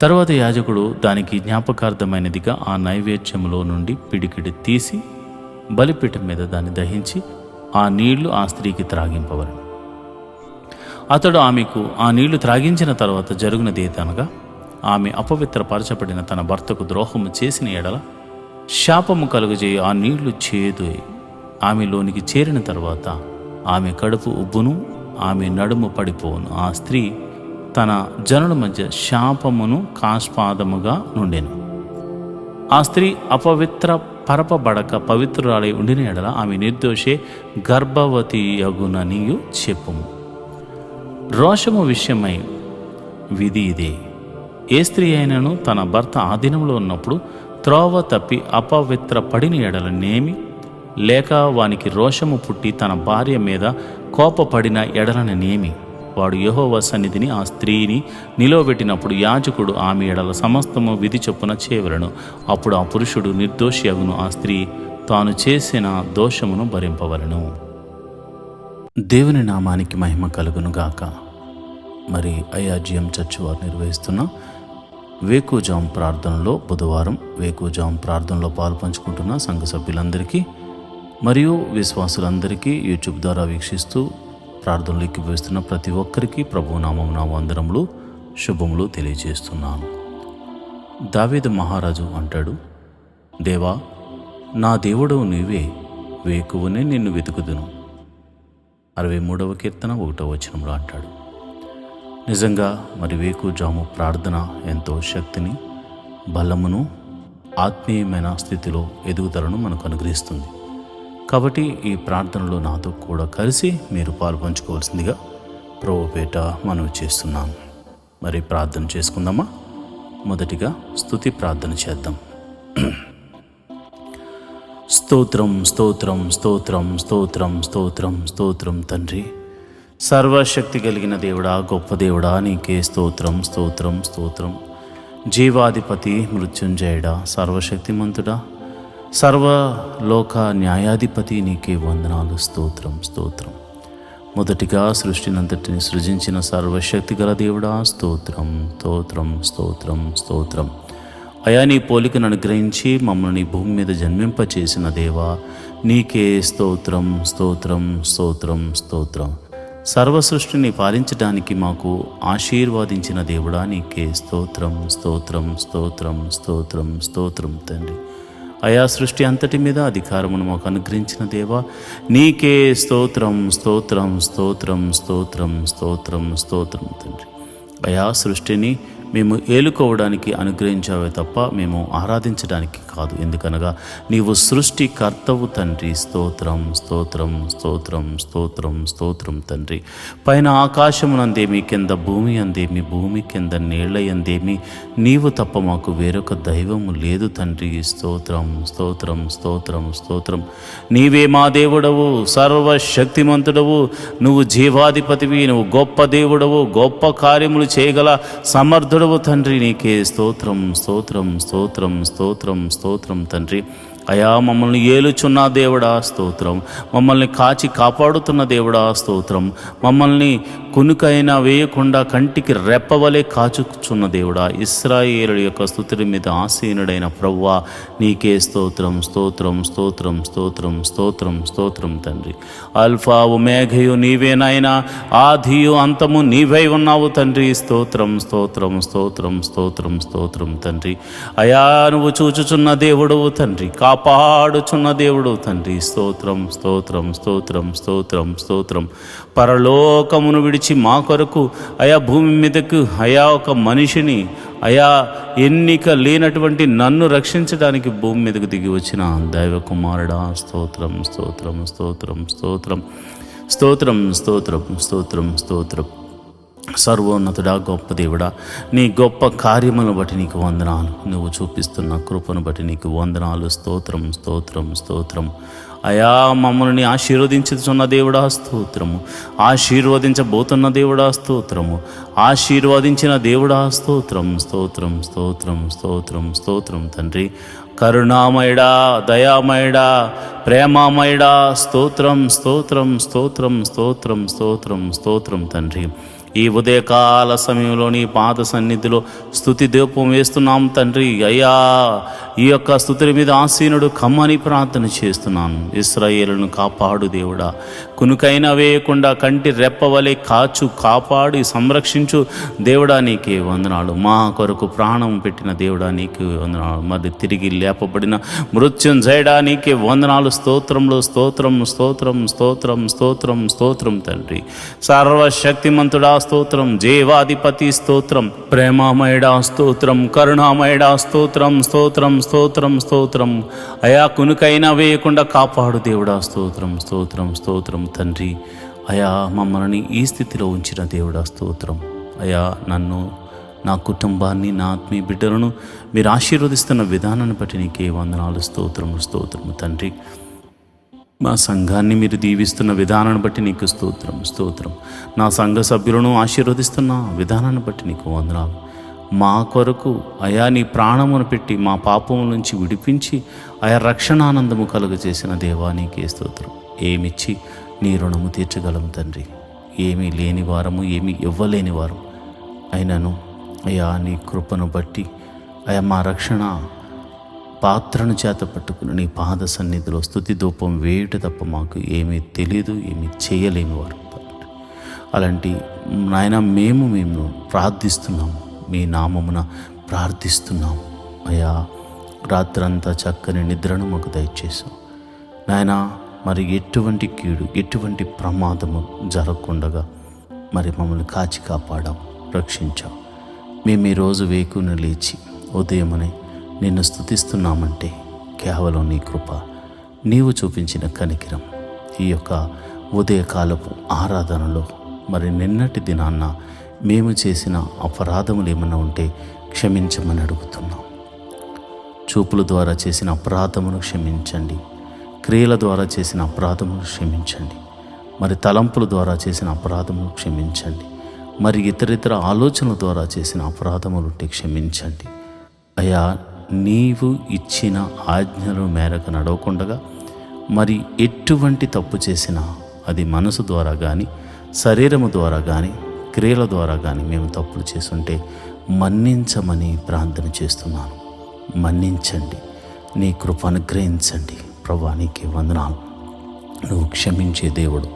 తర్వాత యాజకుడు దానికి జ్ఞాపకార్థమైనదిగా ఆ నైవేద్యములో నుండి పిడికిడి తీసి బలిపీఠం మీద దాన్ని దహించి ఆ నీళ్లు ఆ స్త్రీకి త్రాగింపవలను. అతడు ఆమెకు ఆ నీళ్లు త్రాగించిన తర్వాత జరుగునది ఏదనగా, ఆమె అపవిత్రపరచబడిన తన భర్తకు ద్రోహము చేసిన ఎడల శాపము కలుగజేయ ఆ నీళ్లు చేదు ఆమెలోనికి చేరిన తర్వాత ఆమె కడుపు ఉబ్బును, ఆమె నడుము పడిపోవును. ఆ స్త్రీ తన జనుల మధ్య శాపమును కాస్పాదముగా నుండెను. ఆ స్త్రీ అపవిత్ర పరపబడక పవిత్రురాలై ఉండిన ఎడల ఆమె నిర్దోషే గర్భవతి యగుననియు చెప్పుము. రోషము విషయమై విధి ఇదే. ఏ స్త్రీ అయినను తన భర్త ఆధీనంలో ఉన్నప్పుడు త్రోవ తప్పి అపవిత్ర పడిన ఎడలనేమి లేక వానికి రోషము పుట్టి తన భార్య మీద కోపపడిన ఎడలనేమి వాడు యెహోవా సన్నిధిని ఆ స్త్రీని నిలవబెట్టినప్పుడు యాజకుడు ఆమె ఎడల సమస్తము విధి చొప్పున చేయవలెను. అప్పుడు ఆ పురుషుడు నిర్దోషి అగును. ఆ స్త్రీ తాను చేసిన దోషమును భరింపవలెను. దేవుని నామానికి మహిమ కలుగునుగాక. మరి ఐఆర్జీఎం చర్చ్ వారు నిర్వహిస్తున్న వేకుజాం ప్రార్థనలో బుధవారం వేకుజాం ప్రార్థనలో పాల్పంచుకుంటున్న సంఘ సభ్యులందరికీ మరియు విశ్వాసులందరికీ యూట్యూబ్ ద్వారా వీక్షిస్తూ ప్రార్థనలు ఎక్కివేస్తున్న ప్రతి ఒక్కరికి ప్రభునామమున వందనములు శుభములు తెలియజేస్తున్నాను. దావీదు మహారాజు అంటాడు, దేవా నా దేవుడవు నీవే, వేకువనే నిన్ను వెతుకుదును. 63వ కీర్తన 1వ వచనంలో అంటాడు. నిజంగా మరి వేకుజాము ప్రార్థన ఎంతో శక్తిని, బలమును, ఆత్మీయమైన స్థితిలో ఎదుగుదలను మనకు అనుగ్రహిస్తుంది. కాబట్టి ఈ ప్రార్థనలో నాతో కూడా కలిసి మీరు పాల్పంచుకోవాల్సిందిగా ప్రభుపేట మనవి చేస్తున్నాను. మరి ప్రార్థన చేసుకుందామా? మొదటిగా స్తుతి ప్రార్థన చేద్దాం. స్తోత్రం స్తోత్రం స్తోత్రం స్తోత్రం స్తోత్రం స్తోత్రం తండ్రి, సర్వశక్తి కలిగిన దేవుడా, గొప్ప దేవుడా, నీకే స్తోత్రం స్తోత్రం స్తోత్రం. జీవాధిపతి, మృత్యుంజయుడా, సర్వశక్తిమంతుడా, సర్వలోక న్యాయాధిపతి, నీకే వందనాలు. స్తోత్రం స్తోత్రం. మొదటిగా సృష్టినంతటిని సృజించిన సర్వశక్తి గల దేవుడా, స్తోత్రం స్తోత్రం స్తోత్రం స్తోత్రం. అయా, నీ పోలికను అనుగ్రహించి మమ్మల్ని భూమి మీద జన్మింపచేసిన దేవా, నీకే స్తోత్రం స్తోత్రం స్తోత్రం స్తోత్రం. సర్వ సృష్టిని పాలించడానికి మాకు ఆశీర్వాదించిన దేవుడా, నీకే స్తోత్రం స్తోత్రం స్తోత్రం స్తోత్రం స్తోత్రం తండ్రి. అయా, సృష్టి అంతటి మీద అధికారమును మాకు అనుగ్రహించిన దేవా, నీకే స్తోత్రం స్తోత్రం స్తోత్రం స్తోత్రం స్తోత్రం స్తోత్రం తండ్రి. అయా సృష్టిని మేము ఏలుకోవడానికి అనుగ్రహించావే తప్ప మేము ఆరాధించడానికి కాదు. ఎందుకనగా నీవు సృష్టికర్తవు తండ్రి. స్తోత్రం స్తోత్రం స్తోత్రం స్తోత్రం స్తోత్రం తండ్రి. పైన ఆకాశమునందేమి, కింద భూమి అందేమి, భూమి కింద నీళ్ల యందేమి నీవు తప్ప మాకు వేరొక దైవము లేదు తండ్రి. స్తోత్రం స్తోత్రం స్తోత్రం స్తోత్రం. నీవే మా దేవుడవు, సర్వశక్తిమంతుడవు, నువ్వు జీవాధిపతివి, నువ్వు గొప్ప దేవుడవు, గొప్ప కార్యములు చేయగల సమర్థుడవు తండ్రి. నీకే స్తోత్రం స్తోత్రం స్తోత్రం స్తోత్రం స్తోత్రం తండ్రి. అయా మమ్మల్ని ఏలుచున్న దేవుడా స్తోత్రం, మమ్మల్ని కాచి కాపాడుతున్న దేవుడా స్తోత్రం, మమ్మల్ని కునుకైనా వేయకుండా కంటికి రెప్పవలే కాచుచున్న దేవుడా, ఇశ్రాయేలుల యొక్క స్తుతుల మీద ఆసీనుడైన ప్రభువా నీకే స్తోత్రం స్తోత్రం స్తోత్రం స్తోత్రం స్తోత్రం స్తోత్రం తండ్రి. అల్ఫా ఒమేఘయు నీవేనాయనా, ఆదియు అంతము నీవై ఉన్నావు తండ్రి. స్తోత్రం స్తోత్రం స్తోత్రం స్తోత్రం స్తోత్రం తండ్రి. అయా నువ్వు చూచుచున్న దేవుడవు తండ్రి, కాపాడుచున్న దేవుడు తండ్రి. స్తోత్రం స్తోత్రం స్తోత్రం స్తోత్రం స్తోత్రం. పరలోకమును విడిచి మా కొరకు అయా భూమి మీదకు అయా ఒక మనిషిని, అయా ఎన్నిక లేనటువంటి నన్ను రక్షించడానికి భూమి మీదకు దిగి వచ్చిన దైవ కుమారుడా స్తోత్రం స్తోత్రం స్తోత్రం స్తోత్రం స్తోత్రం స్తోత్రం స్తోత్రం స్తోత్రం. సర్వోన్నతుడా, గొప్ప దేవుడా, నీ గొప్ప కార్యములను బట్టి నీకు వందనాలు, నువ్వు చూపిస్తున్న కృపను బట్టి నీకు వందనాలు. స్తోత్రం స్తోత్రం స్తోత్రం. అయా మమ్మల్ని ఆశీర్వదించుతున్న దేవుడా స్తోత్రము, ఆశీర్వదించబోతున్న దేవుడా స్తోత్రము, ఆశీర్వదించిన దేవుడా స్తోత్రం స్తోత్రం స్తోత్రం స్తోత్రం స్తోత్రం తండ్రి. కరుణామయుడా, దయామయుడా, ప్రేమామయుడా స్తోత్రం స్తోత్రం స్తోత్రం స్తోత్రం స్తోత్రం స్తోత్రం తండ్రి. ఈ ఉదయకాల సమయంలో నీ పాద సన్నిధిలో స్తుతి దీపం వేస్తున్నాం తండ్రి. అయ్యా ఈ యొక్క స్తుతుల మీద ఆసీనుడు కమ్మని ప్రార్థన చేస్తున్నాను. ఇశ్రాయేలును కాపాడు దేవుడా, కునుకైనా వేయకుండా కంటి రెప్పవలే కాపాడి సంరక్షించు దేవుడా నీకే వందనాలు. మా కొరకు ప్రాణం పెట్టిన దేవుడా నీకే వందనాలు. మరి తిరిగి లేపబడిన మృత్యుంజయుడా నీకే వందనాలు. స్తోత్రంలో స్తోత్రం స్తోత్రం స్తోత్రం స్తోత్రం స్తోత్రం తండ్రి. సర్వశక్తిమంతుడా స్తోత్రం, జీవాధిపతి స్తోత్రం, ప్రేమామయుడా స్తోత్రం, కరుణామయుడా స్తోత్రం స్తోత్రం స్తోత్రం స్తోత్రం. అయా కునుకైనా వేయకుండా కాపాడు దేవుడా స్తోత్రం స్తోత్రం స్తోత్రం తండ్రి. అయా మమ్మల్ని ఈ స్థితిలో ఉంచిన దేవుడా స్తోత్రం. అయా నన్ను, నా కుటుంబాన్ని, నా ఆత్మీయ బిడ్డలను మీరు ఆశీర్వదిస్తున్న విధానాన్ని బట్టి నీకే వందనాలు. స్తోత్రం స్తోత్రం తండ్రి. మా సంఘాన్ని మీరు దీవిస్తున్న విధానాన్ని బట్టి నీకు స్తోత్రం స్తోత్రం. నా సంఘ సభ్యులను ఆశీర్వదిస్తున్న విధానాన్ని బట్టి నీకు వందనాలు. మా కొరకు అయా నీ ప్రాణమును పెట్టి మా పాపము నుంచి విడిపించి అయా రక్షణానందము కలుగజేసిన దేవా నీకే స్తోత్రం. ఏమిచ్చి నీ రుణము తీర్చగలము తండ్రి. ఏమీ లేని వారము, ఏమీ ఇవ్వలేని వారం అయినను అయా నీ కృపను బట్టి అయా మా రక్షణ పాత్రను చేత పట్టుకుని నీ పాద సన్నిధిలో స్తుతి ధూపం వేయుట తప్ప మాకు ఏమీ తెలియదు, ఏమీ చేయలేని వారు. అలాంటి నాయన మేము ప్రార్థిస్తున్నాము, మీ నామమున ప్రార్థిస్తున్నాము. అయ్యా రాత్రంతా చక్కని నిద్రను మాకు దయచేసాం నాయన. మరి ఎటువంటి కీడు, ఎటువంటి ప్రమాదము జరగకుండగా మరి మమ్మల్ని కాచి కాపాడాం, రక్షించాం. మేము ఈరోజు వేకున లేచి ఉదయమనే నిన్ను స్తుతిస్తున్నామంటే కేవలం నీ కృప, నీవు చూపించిన కనికిరం. ఈ యొక్క ఉదయకాలపు ఆరాధనలో మరి నిన్నటి దినాన్న మేము చేసిన అపరాధములు ఏమన్నా ఉంటే క్షమించమని అడుగుతున్నాం. చూపుల ద్వారా చేసిన అపరాధమును క్షమించండి, క్రియల ద్వారా చేసిన అపరాధమును క్షమించండి, మరి తలంపుల ద్వారా చేసిన అపరాధమును క్షమించండి, మరి ఇతరితర ఆలోచనల ద్వారా చేసిన అపరాధములు ఉంటే క్షమించండి. అయ్యా నీవు ఇచ్చిన ఆజ్ఞల మేరకు నడవకుండగా మరి ఎటువంటి తప్పు చేసినా అది మనసు ద్వారా కానీ, శరీరము ద్వారా కానీ, క్రియల ద్వారా కానీ మేము తప్పులు చేసుంటే మన్నించమని ప్రార్థన చేస్తున్నాను. మన్నించండి, నీ కృప అనుగ్రహించండి ప్రభువా. నీకే వందనాలు. నువ్వు క్షమించే దేవుడు.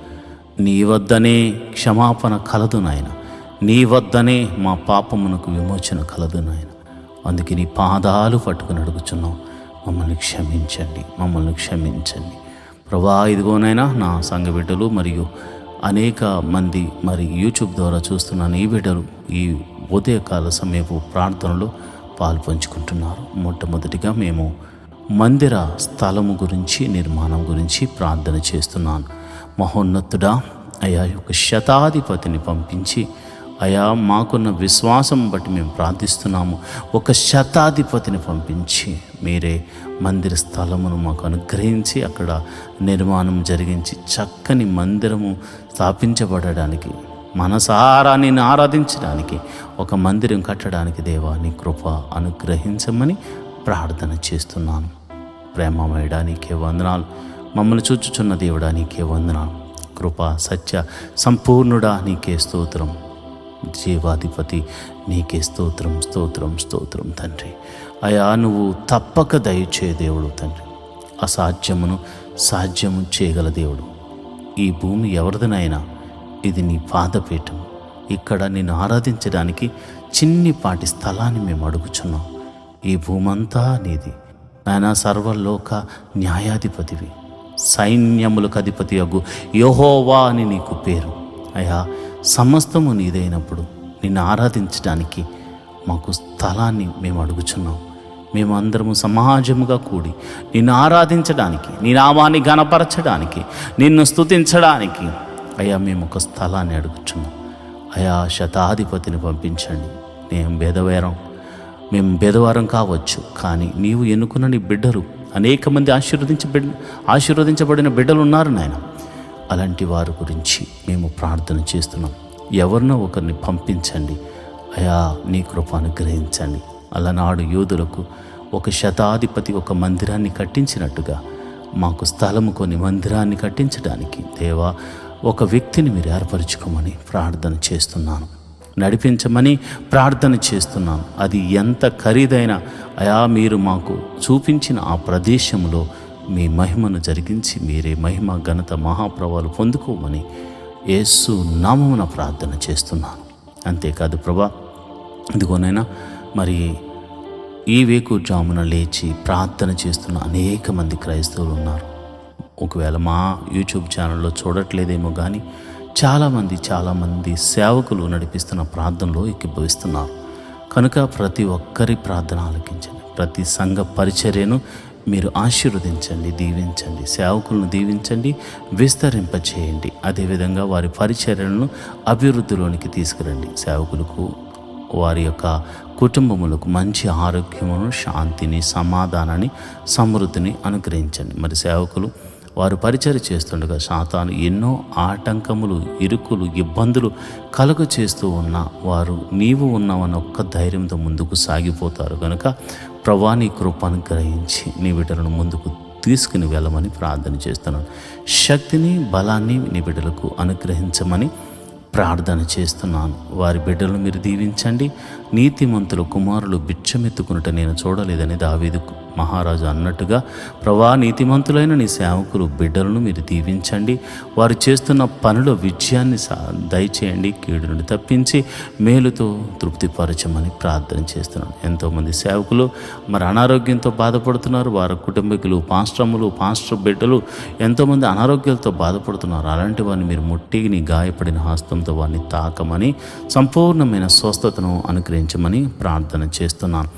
నీ వద్దనే క్షమాపణ కలదు నాయన, నీ వద్దనే మా పాపమునకు విమోచన కలదు నాయన. అందుకే నీ పాదాలు పట్టుకుని అడుగుచున్నాం, మమ్మల్ని క్షమించండి, మమ్మల్ని క్షమించండి ప్రభువా. ఇదిగోనైనా నా సంఘ బిడ్డలు మరియు అనేక మంది మరి యూట్యూబ్ ద్వారా చూస్తున్న ఈ బిడ్డలు ఈ ఉదయకాల సమయపు ప్రార్థనలో పాల్పంచుకుంటున్నారు. మొట్టమొదటిగా మేము మందిర స్థలము గురించి, నిర్మాణం గురించి ప్రార్థన చేస్తున్నాను. మహోన్నతుడా, అయా యొక్క శతాధిపతిని పంపించి, అయా మాకున్న విశ్వాసం బట్టి మేము ప్రార్థిస్తున్నాము. ఒక శతాధిపతిని పంపించి మీరే మందిర స్థలమును మాకు అనుగ్రహించి అక్కడ నిర్మాణం జరిగించి చక్కని మందిరము స్థాపించబడడానికి, మనసారా నిన్ను ఆరాధించడానికి, ఒక మందిరం కట్టడానికి దేవా నీ కృప అనుగ్రహించమని ప్రార్థన చేస్తున్నాను. ప్రేమమయుడా నీకే వందనాలు. మమ్మల్ని చూచుచున్న దేవుడా నీకే వందనాలు. కృప సత్య సంపూర్ణుడా నీకే స్తోత్రం. జీవాధిపతి నీకే స్తోత్రం, స్తోత్రం, స్తోత్రం తండ్రి. అయా నువ్వు తప్పక దయచే దేవుడు తండ్రి. అసాధ్యమును సాధ్యము చేయగల దేవుడు. ఈ భూమి ఎవరిదనైనా ఇది నీ పాదపీఠం. ఇక్కడ నిన్ను ఆరాధించడానికి చిన్నిపాటి స్థలాన్ని మేము అడుగుచున్నాం. ఈ భూమంతా నీది నాయన. సర్వలోక న్యాయాధిపతివి, సైన్యములకు అధిపతి అగు యెహోవా అని నీకు పేరు. అయా సమస్తము నీదైనప్పుడు నిన్ను ఆరాధించడానికి మాకు స్థలాన్ని మేము అడుగుచున్నాం. మేము అందరము సమాజముగా కూడి నిన్ను ఆరాధించడానికి, నీ నామాన్ని ఘనపరచడానికి, నిన్ను స్తుతించడానికి అయ్యా మేము ఒక స్థలాన్ని అడుగుచున్నాం. అయా శతాధిపతిని పంపించండి. మేము భేదవారం కావచ్చు, కానీ నీవు ఎన్నుకున్న నీ బిడ్డలు అనేక మంది ఆశీర్వదించబడిన బిడ్డలు ఉన్నారు నాయన. అలాంటి వారి గురించి మేము ప్రార్థన చేస్తున్నాం. ఎవరినో ఒకరిని పంపించండి అయా, నీ కృప అనుగ్రహించండి. అలనాడు యోధులకు ఒక శతాధిపతి ఒక మందిరాన్ని కట్టించినట్టుగా మాకు స్థలము కొని మందిరాన్ని కట్టించడానికి దేవా ఒక వ్యక్తిని మీరు ఏర్పరచుకోమని ప్రార్థన చేస్తున్నాను. నడిపించమని ప్రార్థన చేస్తున్నాను. అది ఎంత ఖరీదైన అయా మీరు మాకు చూపించిన ఆ ప్రదేశంలో మీ మహిమను జరిగించి మీరే మహిమ ఘనత మహాప్రభావాలు పొందుకోమని యేసు నామమున ప్రార్థన చేస్తున్నాను. అంతేకాదు ప్రభా, ఇదిగోనైనా మరి ఈ వేకుజామున లేచి ప్రార్థన చేస్తున్న అనేక మంది క్రైస్తవులు ఉన్నారు. ఒకవేళ మా యూట్యూబ్ ఛానల్లో చూడట్లేదేమో కానీ చాలామంది సేవకులు నడిపిస్తున్న ప్రార్థనలో ఎక్కిభవిస్తున్నారు. కనుక ప్రతి ఒక్కరి ప్రార్థన ఆలకించండి. ప్రతి సంఘ పరిచర్యను మీరు ఆశీర్వదించండి, దీవించండి. సేవకులను దీవించండి, విస్తరింపచేయండి. అదేవిధంగా వారి పరిచర్యలను అభివృద్ధిలోనికి తీసుకురండి. సేవకులకు వారి యొక్క కుటుంబములకు మంచి ఆరోగ్యమును, శాంతిని, సమాధానాన్ని, సమృద్ధిని అనుగ్రహించండి. మరి సేవకులు వారు పరిచర్య చేస్తుండగా సాతాను ఎన్నో ఆటంకములు, ఇరుకులు, ఇబ్బందులు కలుగ చేస్తూ ఉన్న వారు నీవు ఉన్నావన్న ఒక్క ధైర్యంతో ముందుకు సాగిపోతారు. కనుక ప్రభువా నీ కృప అనుగ్రహించి నీ బిడ్డలను ముందుకు తీసుకుని వెళ్ళమని ప్రార్థన చేస్తున్నాను. శక్తిని, బలాన్ని నీ బిడ్డలకు అనుగ్రహించమని ప్రార్థన చేస్తున్నాను. వారి బిడ్డలను మీరు దీవించండి. నీతిమంతుల కుమారులు బిచ్చమెత్తుకున్నట నేను చూడలేదని దావీదు మహారాజు అన్నట్టుగా ప్రభా నీతిమంతులైన నీ సేవకులు బిడ్డలను మీరు దీవించండి. వారు చేస్తున్న పనిలో విజయాన్ని దయచేయండి. కీడు నుండి తప్పించి మేలుతో తృప్తిపరచమని ప్రార్థన చేస్తున్నాను. ఎంతోమంది సేవకులు మరి అనారోగ్యంతో బాధపడుతున్నారు. వారి కుటుంబీకులు, పాస్టర్ బిడ్డలు ఎంతోమంది అనారోగ్యాలతో బాధపడుతున్నారు. అలాంటి వారిని మీరు ముట్టి నీ గాయపడిన హస్తంతో వారిని తాకమని సంపూర్ణమైన స్వస్థతను అనుగ్రహించమని ప్రార్థన చేస్తున్నాను.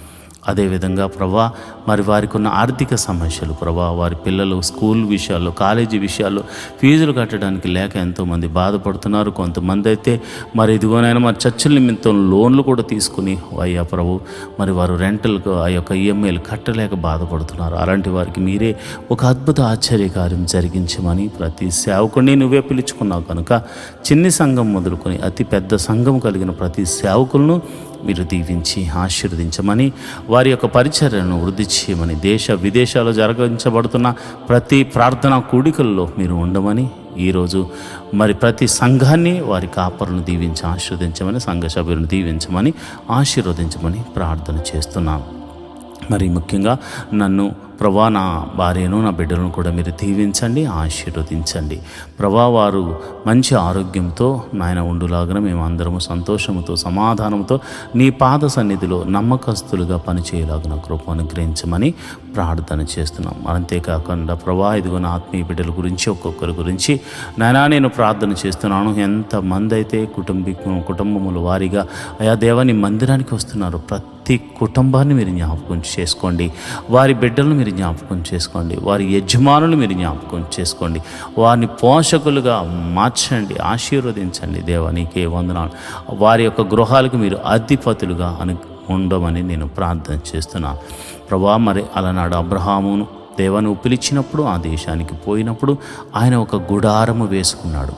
అదేవిధంగా ప్రభా మరి వారికి ఉన్న ఆర్థిక సమస్యలు ప్రభా, వారి పిల్లలు స్కూల్ విషయాల్లో, కాలేజీ విషయాల్లో ఫీజులు కట్టడానికి లేక ఎంతోమంది బాధపడుతున్నారు. కొంతమంది అయితే మరి ఇదిగోనైనా మరి చర్చల నిమిత్తం లోన్లు కూడా తీసుకుని అయ్యా ప్రభు మరి వారు రెంటల్కు ఆ యొక్క ఈఎంఐలు కట్టలేక బాధపడుతున్నారు. అలాంటి వారికి మీరే ఒక అద్భుత ఆశ్చర్యకార్యం జరిగించమని ప్రతి సేవకుడిని నువ్వే పిలుచుకున్నావు కనుక చిన్ని సంఘం మొదలుకొని అతి పెద్ద సంఘం కలిగిన ప్రతి సేవకులను మీరు దీవించి ఆశీర్వదించమని, వారి యొక్క పరిచర్యను వృద్ధి చేయమని, దేశ విదేశాల్లో జరిగించబడుతున్న ప్రతి ప్రార్థనా కూడికల్లో మీరు ఉండమని, ఈరోజు మరి ప్రతి సంఘాన్ని వారి కాపరులను దీవించి ఆశీర్వదించమని, సంఘ సభ్యులను దీవించమని ఆశీర్వదించమని ప్రార్థన చేస్తున్నాను. మరి ముఖ్యంగా నన్ను ప్రభా నా భార్యను నా బిడ్డలను కూడా మీరు దీవించండి, ఆశీర్వదించండి. ప్రభా వారు మంచి ఆరోగ్యంతో నాయన ఉండులాగా మేము అందరము సంతోషంతో సమాధానంతో నీ పాద సన్నిధిలో నమ్మకస్తులుగా పనిచేయలాగిన కృప అనుగ్రహించమని ప్రార్థన చేస్తున్నాం. అంతేకాకుండా ప్రభా ఇదిగో నా ఆత్మీయ బిడ్డల గురించి ఒక్కొక్కరి గురించి నాయనా నేను ప్రార్థన చేస్తున్నాను. ఎంతమంది అయితే కుటుంబముల వారిగా అయా దేవాని మందిరానికి వస్తున్నారు, ప్రతి కుటుంబాన్ని మీరు జ్ఞాపకం చేసుకోండి. వారి బిడ్డలను మీరు జ్ఞాపకం చేసుకోండి. వారి యజమానులు మీరు జ్ఞాపకం చేసుకోండి. వారిని పోషకులుగా మార్చండి, ఆశీర్వదించండి. దేవా నీకే వందనాలు. వారి యొక్క గృహాలకు మీరు అధిపతులుగా ఉండమని నేను ప్రార్థన చేస్తున్నాను. ప్రభా మరి అలనాడు అబ్రహామును దేవాను పిలిచినప్పుడు ఆ దేశానికి పోయినప్పుడు ఆయన ఒక గుడారం వేసుకున్నాడు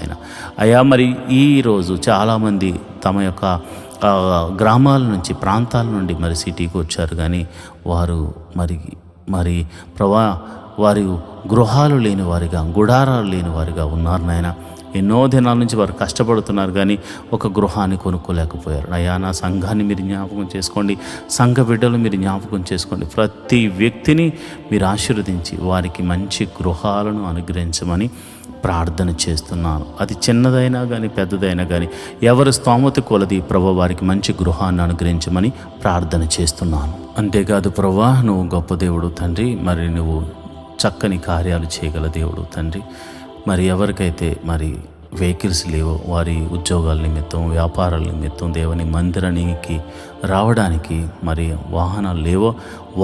ఆయన. అయ్యా మరి ఈరోజు చాలామంది తమ యొక్క గ్రామాల నుంచి ప్రాంతాల నుండి మరి సిటీకి వచ్చారు, కానీ వారు మరి ప్రభా వారి గృహాలు లేని వారిగా, గుడారాలు లేని వారిగా ఉన్నారు నాయన. ఎన్నో దినాల నుంచి వారు కష్టపడుతున్నారు, కానీ ఒక గృహాన్ని కొనుక్కోలేకపోయారు. అయ్యా నా సంఘాన్ని మీరు జ్ఞాపకం చేసుకోండి, సంఘ బిడ్డలు మీరు జ్ఞాపకం చేసుకోండి. ప్రతి వ్యక్తిని మీరు ఆశీర్వదించి వారికి మంచి గృహాలను అనుగ్రహించమని ప్రార్థన చేస్తున్నాను. అది చిన్నదైనా కానీ పెద్దదైనా కానీ ఎవరి స్తోమత కొలది ప్రభు వారికి మంచి గృహాన్ని అనుగ్రహించమని ప్రార్థన చేస్తున్నాను. అంతేకాదు ప్రభా నువ్వు గొప్ప దేవుడు తండ్రి, మరి నువ్వు చక్కని కార్యాలు చేయగల దేవుడు తండ్రి. మరి ఎవరికైతే మరి వెహికల్స్ లేవో వారి ఉద్యోగాల నిమిత్తం, వ్యాపారాల నిమిత్తం దేవుని మందిరానికి రావడానికి మరి వాహనాలు లేవో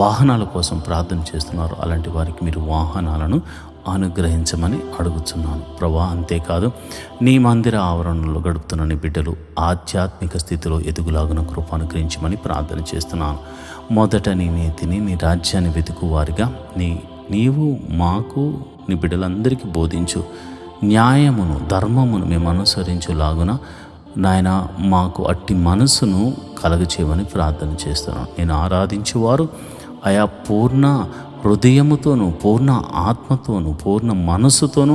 వాహనాల కోసం ప్రార్థన చేస్తున్నారు. అలాంటి వారికి మీరు వాహనాలను అనుగ్రహించమని అడుగుతున్నాను ప్రభా. అంతేకాదు నీ మందిర ఆవరణలో గడుపుతున్న నీ బిడ్డలు ఆధ్యాత్మిక స్థితిలో ఎదుగులాగున కృప అనుగ్రహించమని ప్రార్థన చేస్తున్నాను. మొదట నీ నీతిని, నీ రాజ్యాన్ని వెతుకు వారిగా నీవు మాకు నీ బిడ్డలందరికీ బోధించు. న్యాయమును ధర్మమును మేము అనుసరించులాగున నాయన మాకు అట్టి మనసును కలగచేయమని ప్రార్థన చేస్తున్నాను. నేను ఆరాధించువారు ఆయా పూర్ణ హృదయముతోనూ, పూర్ణ ఆత్మతోనూ, పూర్ణ మనస్సుతోనూ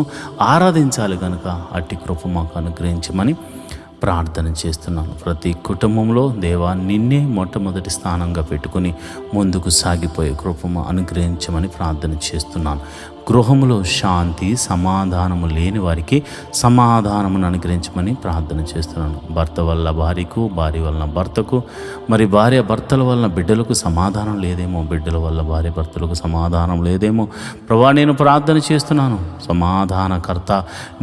ఆరాధించాలి కనుక అట్టి కృప మాకు అనుగ్రహించమని ప్రార్థన చేస్తున్నాను. ప్రతి కుటుంబంలో దేవా నిన్నే మొట్టమొదటి స్థానంగా పెట్టుకుని ముందుకు సాగిపోయే కృపము అనుగ్రహించమని ప్రార్థన చేస్తున్నాను. గృహములో శాంతి సమాధానము లేని వారికి సమాధానమును అనుగ్రహించమని ప్రార్థన చేస్తున్నాను. భర్త వల్ల భార్యకు, భార్య వలన భర్తకు, మరి భార్య భర్తల వలన బిడ్డలకు సమాధానం లేదేమో, బిడ్డల వల్ల భార్య భర్తలకు సమాధానం లేదేమో ప్రభా నేను ప్రార్థన చేస్తున్నాను. సమాధానకర్త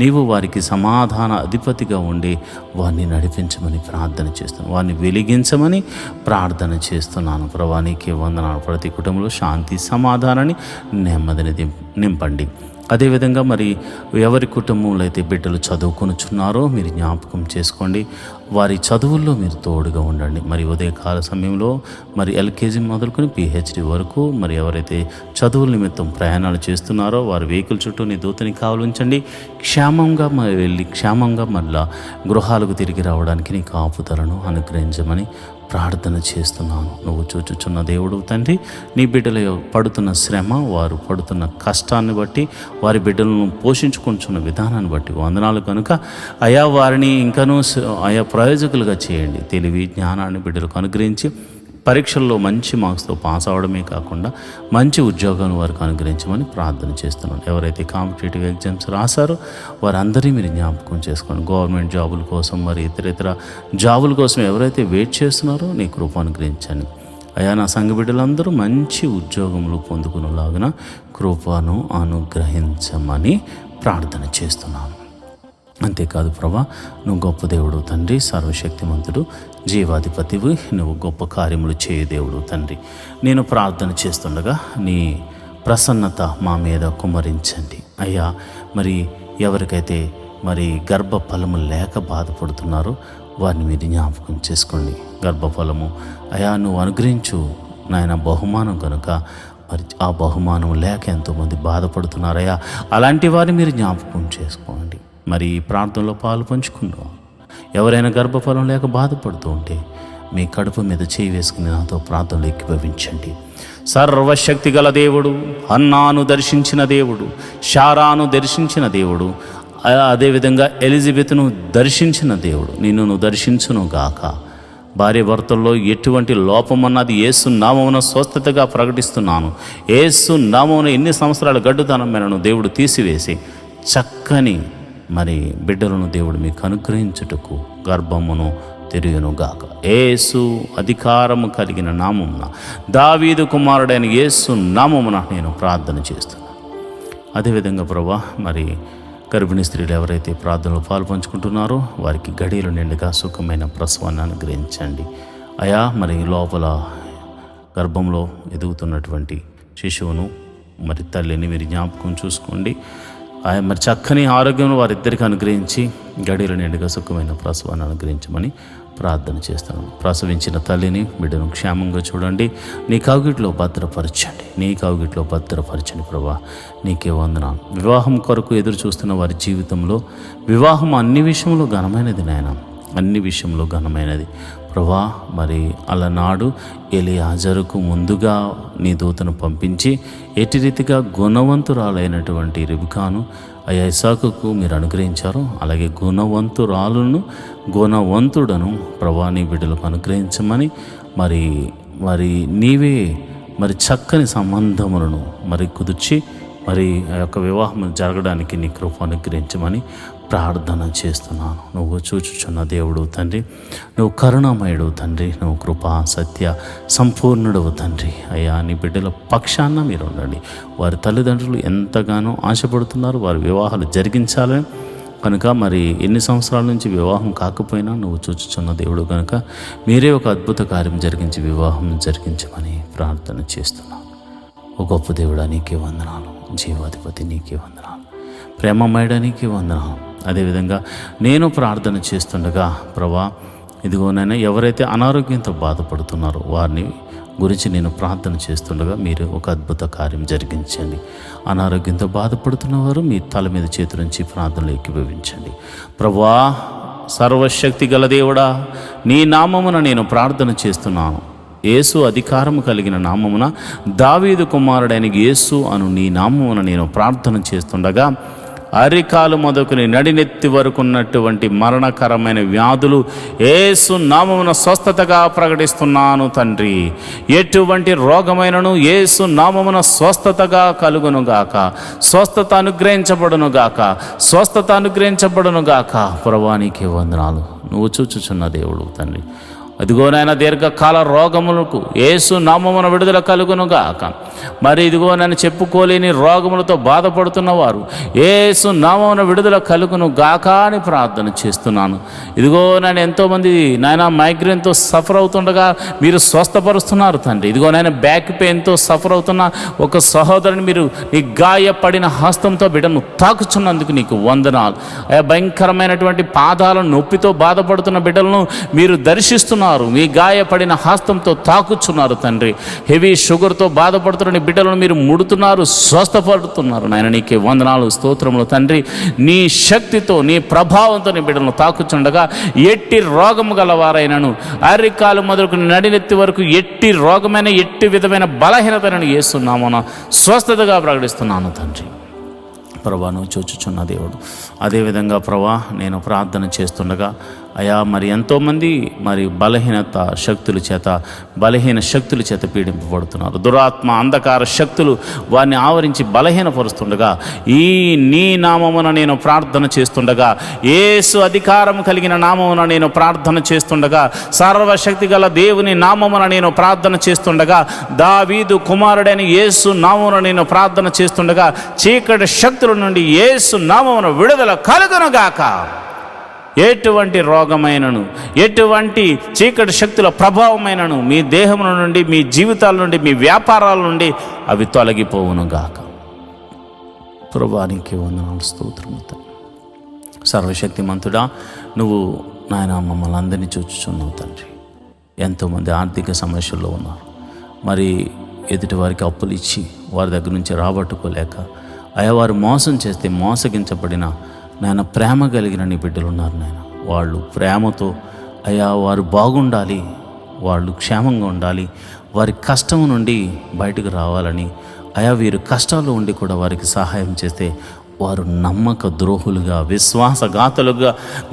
నీవు వారికి సమాధాన అధిపతిగా ఉండి వారిని నడిపించమని ప్రార్థన చేస్తున్నాను. వారిని వెలిగించమని ప్రార్థన చేస్తున్నాను. ప్రభా నీకే వందనాలు. ప్రతి కుటుంబంలో శాంతి సమాధానాన్ని నెమ్మదిని నింపండి. అదేవిధంగా మరి ఎవరి కుటుంబంలో అయితే బిడ్డలు చదువుకొనుచున్నారో మీరు జ్ఞాపకం చేసుకోండి. వారి చదువుల్లో మీరు తోడుగా ఉండండి. మరి ఉదయకాల సమయంలో మరి ఎల్కేజీ మొదలుకొని పిహెచ్డి వరకు మరి ఎవరైతే చదువుల నిమిత్తం ప్రయాణాలు చేస్తున్నారో వారి వెహికల్ చుట్టూ నీ దూతని కావలించండి. క్షేమంగా వెళ్ళి క్షేమంగా మళ్ళా గృహాలకు తిరిగి రావడానికి నీ కాపుదలను అనుగ్రహించమని ప్రార్థన చేస్తున్నాను. నువ్వు చూచుచున్న దేవుడు తండ్రి, నీ బిడ్డల పడుతున్న శ్రమ, వారు పడుతున్న కష్టాన్ని బట్టి, వారి బిడ్డలను పోషించుకుంటున్న విధానాన్ని బట్టి వందనాలు కనుక అయా వారిని ఇంకనూ ఆయా ప్రయోజకులుగా చేయండి. తెలివి జ్ఞానాన్ని బిడ్డలకు అనుగ్రహించి పరీక్షల్లో మంచి మార్క్స్తో పాస్ అవడమే కాకుండా మంచి ఉద్యోగాన్ని వారికి అనుగ్రహించమని ప్రార్థన చేస్తున్నాను. ఎవరైతే కాంపిటేటివ్ ఎగ్జామ్స్ రాశారో వారందరినీ మీరు జ్ఞాపకం చేసుకోండి. గవర్నమెంట్ జాబుల కోసం మరి ఇతర జాబుల కోసం ఎవరైతే వెయిట్ చేస్తున్నారో నీ కృప అనుగ్రహించండి. అయా నా సంఘ బిడ్డలందరూ మంచి ఉద్యోగములు పొందుకునేలాగున కృపను అనుగ్రహించమని ప్రార్థన చేస్తున్నాను. అంతేకాదు ప్రభా నువ్వు గొప్ప దేవుడు తండ్రి, సర్వశక్తిమంతుడు, జీవాధిపతివి, నువ్వు గొప్ప కార్యములు చేయ దేవుడు తండ్రి. నేను ప్రార్థన చేస్తుండగా నీ ప్రసన్నత మా మీద కుమ్మరించండి అయ్యా. మరి ఎవరికైతే మరి గర్భఫలము లేక బాధపడుతున్నారో వారిని మీరు జ్ఞాపకం చేసుకోండి. గర్భఫలము అయా నువ్వు అనుగ్రహించు నాయన బహుమానం కనుక మరి ఆ బహుమానం లేక ఎంతోమంది బాధపడుతున్నారయ్యా. అలాంటి వారిని మీరు జ్ఞాపకం చేసుకోండి. మరి ఈ ప్రార్థనలో పాలు పంచుకుందాం. ఎవరైనా గర్భఫలం లేక బాధపడుతూ ఉంటే మీ కడుపు మీద చేయి వేసుకుని నాతో ప్రార్థనలు ఏకీభవించండి. సర్వశక్తి గల దేవుడు, హన్నాను దర్శించిన దేవుడు, శారాను దర్శించిన దేవుడు, అదేవిధంగా ఎలిజబెత్ను దర్శించిన దేవుడు నిన్ను దర్శించును గాక. భార్య భర్తల్లో ఎటువంటి లోపం అన్నది యేసు నామమున స్వస్థతగా ప్రకటిస్తున్నాను. యేసు నామమున ఎన్ని సంవత్సరాల గడ్డుతనమైనను దేవుడు తీసివేసి చక్కని మరి బిడ్డలను దేవుడు మీకు అనుగ్రహించుటకు గర్భమును తెరియునుగాక. యేసు అధికారము కలిగిన నామమున దావీదు కుమారుడైన యేసు నామమున నేను ప్రార్థన చేస్తున్నాను. అదేవిధంగా ప్రభువా, మరి గర్భిణీ స్త్రీలు ఎవరైతే ప్రార్థనలో పాల్పంచుకుంటున్నారో వారికి గడియలు నిండుగా సుఖమైన ప్రసవాన్ని అనుగ్రహించండి అయా. మరి లోపల గర్భంలో ఎదుగుతున్నటువంటి శిశువును మరి తల్లిని మీరు జ్ఞాపకం చూసుకోండి. ఆయన మరి చక్కని ఆరోగ్యం వారిద్దరికి అనుగ్రహించి గడియలు నిండుగా సుఖమైన ప్రసవాన్ని అనుగ్రహించమని ప్రార్థన చేస్తాను. ప్రసవించిన తల్లిని బిడ్డను క్షేమంగా చూడండి, నీ కౌగిట్లో భద్రపరచండి ప్రభా. నీకే వందనాలు. వివాహం కొరకు ఎదురు చూస్తున్న వారి జీవితంలో వివాహం అన్ని విషయంలో ఘనమైనది నాయన, అన్ని విషయంలో ఘనమైనది ప్రభా. మరి అలనాడు ఎలియాజరుకు ముందుగా నీ దూతను పంపించి ఎట్టి రీతిగా గుణవంతురాలైనటువంటి రిబికాను అయ్యా ఇస్సాకుకు మీరు అనుగ్రహించారు, అలాగే గుణవంతుడను ప్రభా నీ బిడ్డలకు అనుగ్రహించమని మరి నీవే మరి చక్కని సంబంధములను మరి కుదిర్చి మరి ఆ యొక్క వివాహం జరగడానికి నీ కృప అనుగ్రహించమని ప్రార్థన చేస్తున్నాను. నువ్వు చూచుచున్న దేవుడు తండ్రి, నువ్వు కరుణామయుడు తండ్రి, నువ్వు కృపా సత్య సంపూర్ణుడవు తండ్రి. అయ్యా నీ బిడ్డల పక్షాన మీరు ఉండండి. వారి తల్లిదండ్రులు ఎంతగానో ఆశపడుతున్నారు వారి వివాహాలు జరిగించాలని కనుక, మరి ఎన్ని సంవత్సరాల నుంచి వివాహం కాకపోయినా నువ్వు చూచుచున్న దేవుడు కనుక మీరే ఒక అద్భుత కార్యం జరిగించి వివాహం జరిగించమని ప్రార్థన చేస్తున్నాను. ఓ గొప్ప దేవుడా నీకే వందనాలు, జీవాధిపతి నీకే వందనాలు, ప్రేమమయుడా నీకే వందనాలు. అదేవిధంగా నేను ప్రార్థన చేస్తుండగా ప్రభా, ఇదిగోనైనా ఎవరైతే అనారోగ్యంతో బాధపడుతున్నారో వారిని గురించి నేను ప్రార్థన చేస్తుండగా మీరు ఒక అద్భుత కార్యం జరిగించండి. అనారోగ్యంతో బాధపడుతున్న వారు మీ తల మీద చేతులుంచి ప్రార్థనలు ఏకీభవించండి. ప్రభువా, సర్వశక్తి గల దేవుడా, నీ నామమున నేను ప్రార్థన చేస్తున్నాను. యేసు అధికారము కలిగిన నామమున దావీదు కుమారుడైన యేసు అను నీ నామమున నేను ప్రార్థన చేస్తుండగా అరికాలు మొదలుకొని నడినెత్తి వరకు ఉన్నటువంటి మరణకరమైన వ్యాధులు యేసు నామమున స్వస్థతగా ప్రకటిస్తున్నాను తండ్రి. ఎటువంటి రోగమైనను యేసు నామమున స్వస్థతగా కలుగునుగాక, స్వస్థత అనుగ్రహించబడునుగాక. ప్రభువానికి వందనాలు. నువ్వు చూచుచున్న దేవుడు తండ్రి. అదిగోనైనా దీర్ఘకాల రోగములకు యేసు నామమున విడుదల కలుగునుగాక. మరి ఇదిగోనైనా చెప్పుకోలేని రోగములతో బాధపడుతున్న వారు యేసు నామమున విడుదల కలుగునుగాక అని ప్రార్థన చేస్తున్నాను. ఇదిగో నేను ఎంతోమంది నాయన మైగ్రేన్తో సఫర్ అవుతుండగా మీరు స్వస్థపరుస్తున్నారు తండ్రి. ఇదిగో నేను బ్యాక్ పెయిన్తో సఫర్ అవుతున్న ఒక సహోదరుని మీరు నీ గాయపడిన హస్తంతో బిడ్డను తాకుచున్నందుకు నీకు వందనాలు. భయంకరమైనటువంటి పాదాల నొప్పితో బాధపడుతున్న బిడ్డలను మీరు దర్శిస్తున్నారు, మీ గాయపడిన హస్తంతో తాకుచున్నారు తండ్రి. హెవీ షుగర్తో బాధపడుతున్న బిడ్డలను మీరు ముడుతున్నారు, స్వస్థపడుతున్నారు నాయన. నీకే వందనాలు, స్తోత్రములు తండ్రి. నీ శక్తితో నీ ప్రభావంతో నీ బిడ్డలను తాకుచుండగా ఎట్టి రోగము గలవారైనను అరికాలు మొదలుకు నడినెత్తి వరకు ఎట్టి రోగమైన ఎట్టి విధమైన బలహీనతను యేసునామమున స్వస్థతగా ప్రకటిస్తున్నాను తండ్రి. ప్రభా, నువ్వు చూచుచున్న దేవుడు. అదేవిధంగా ప్రభా, నేను ప్రార్థన చేస్తుండగా అయా మరి ఎంతోమంది మరి బలహీన శక్తుల చేత పీడింపబడుతున్నారు. దురాత్మ అంధకార శక్తులు వారిని ఆవరించి బలహీనపరుస్తుండగా ఈ నీ నామమున నేను ప్రార్థన చేస్తుండగా, యేసు అధికారం కలిగిన నామమున నేను ప్రార్థన చేస్తుండగా, సర్వశక్తి గల దేవుని నామమున నేను ప్రార్థన చేస్తుండగా, దావీదు కుమారుడైన యేసు నామమున నేను ప్రార్థన చేస్తుండగా చీకటి శక్తుల నుండి యేసు నామమున విడుదల కలుగునుగాక. ఎటువంటి రోగమైనను ఎటువంటి చీకటి శక్తుల ప్రభావమైనను మీ దేహముల నుండి, మీ జీవితాల నుండి, మీ వ్యాపారాల నుండి అవి తొలగిపోవునుగాక. ప్రభువానికి వందనాలు, స్తోత్రము. సర్వశక్తిమంతుడా, నువ్వు నాయన మమ్మల్ని అందరినీ చూచుచున్నావు తండ్రి. ఎంతోమంది ఆర్థిక సమస్యల్లో ఉన్నారు. మరి ఎదుటి వారికి అప్పులు ఇచ్చి వారి దగ్గర నుంచి రాబట్టుకోలేక అయ్యా వారు మోసం చేస్తే మోసగించబడిన నాయన ప్రేమ కలిగిన నీ బిడ్డలు ఉన్నారు నాయన. వాళ్ళు ప్రేమతో అయ్యా వారు బాగుండాలి, వాళ్ళు క్షేమంగా ఉండాలి, వారి కష్టం నుండి బయటకు రావాలని అయా వీరు కష్టాల్లో ఉండి కూడా వారికి సహాయం చేస్తే వారు నమ్మక ద్రోహులుగా,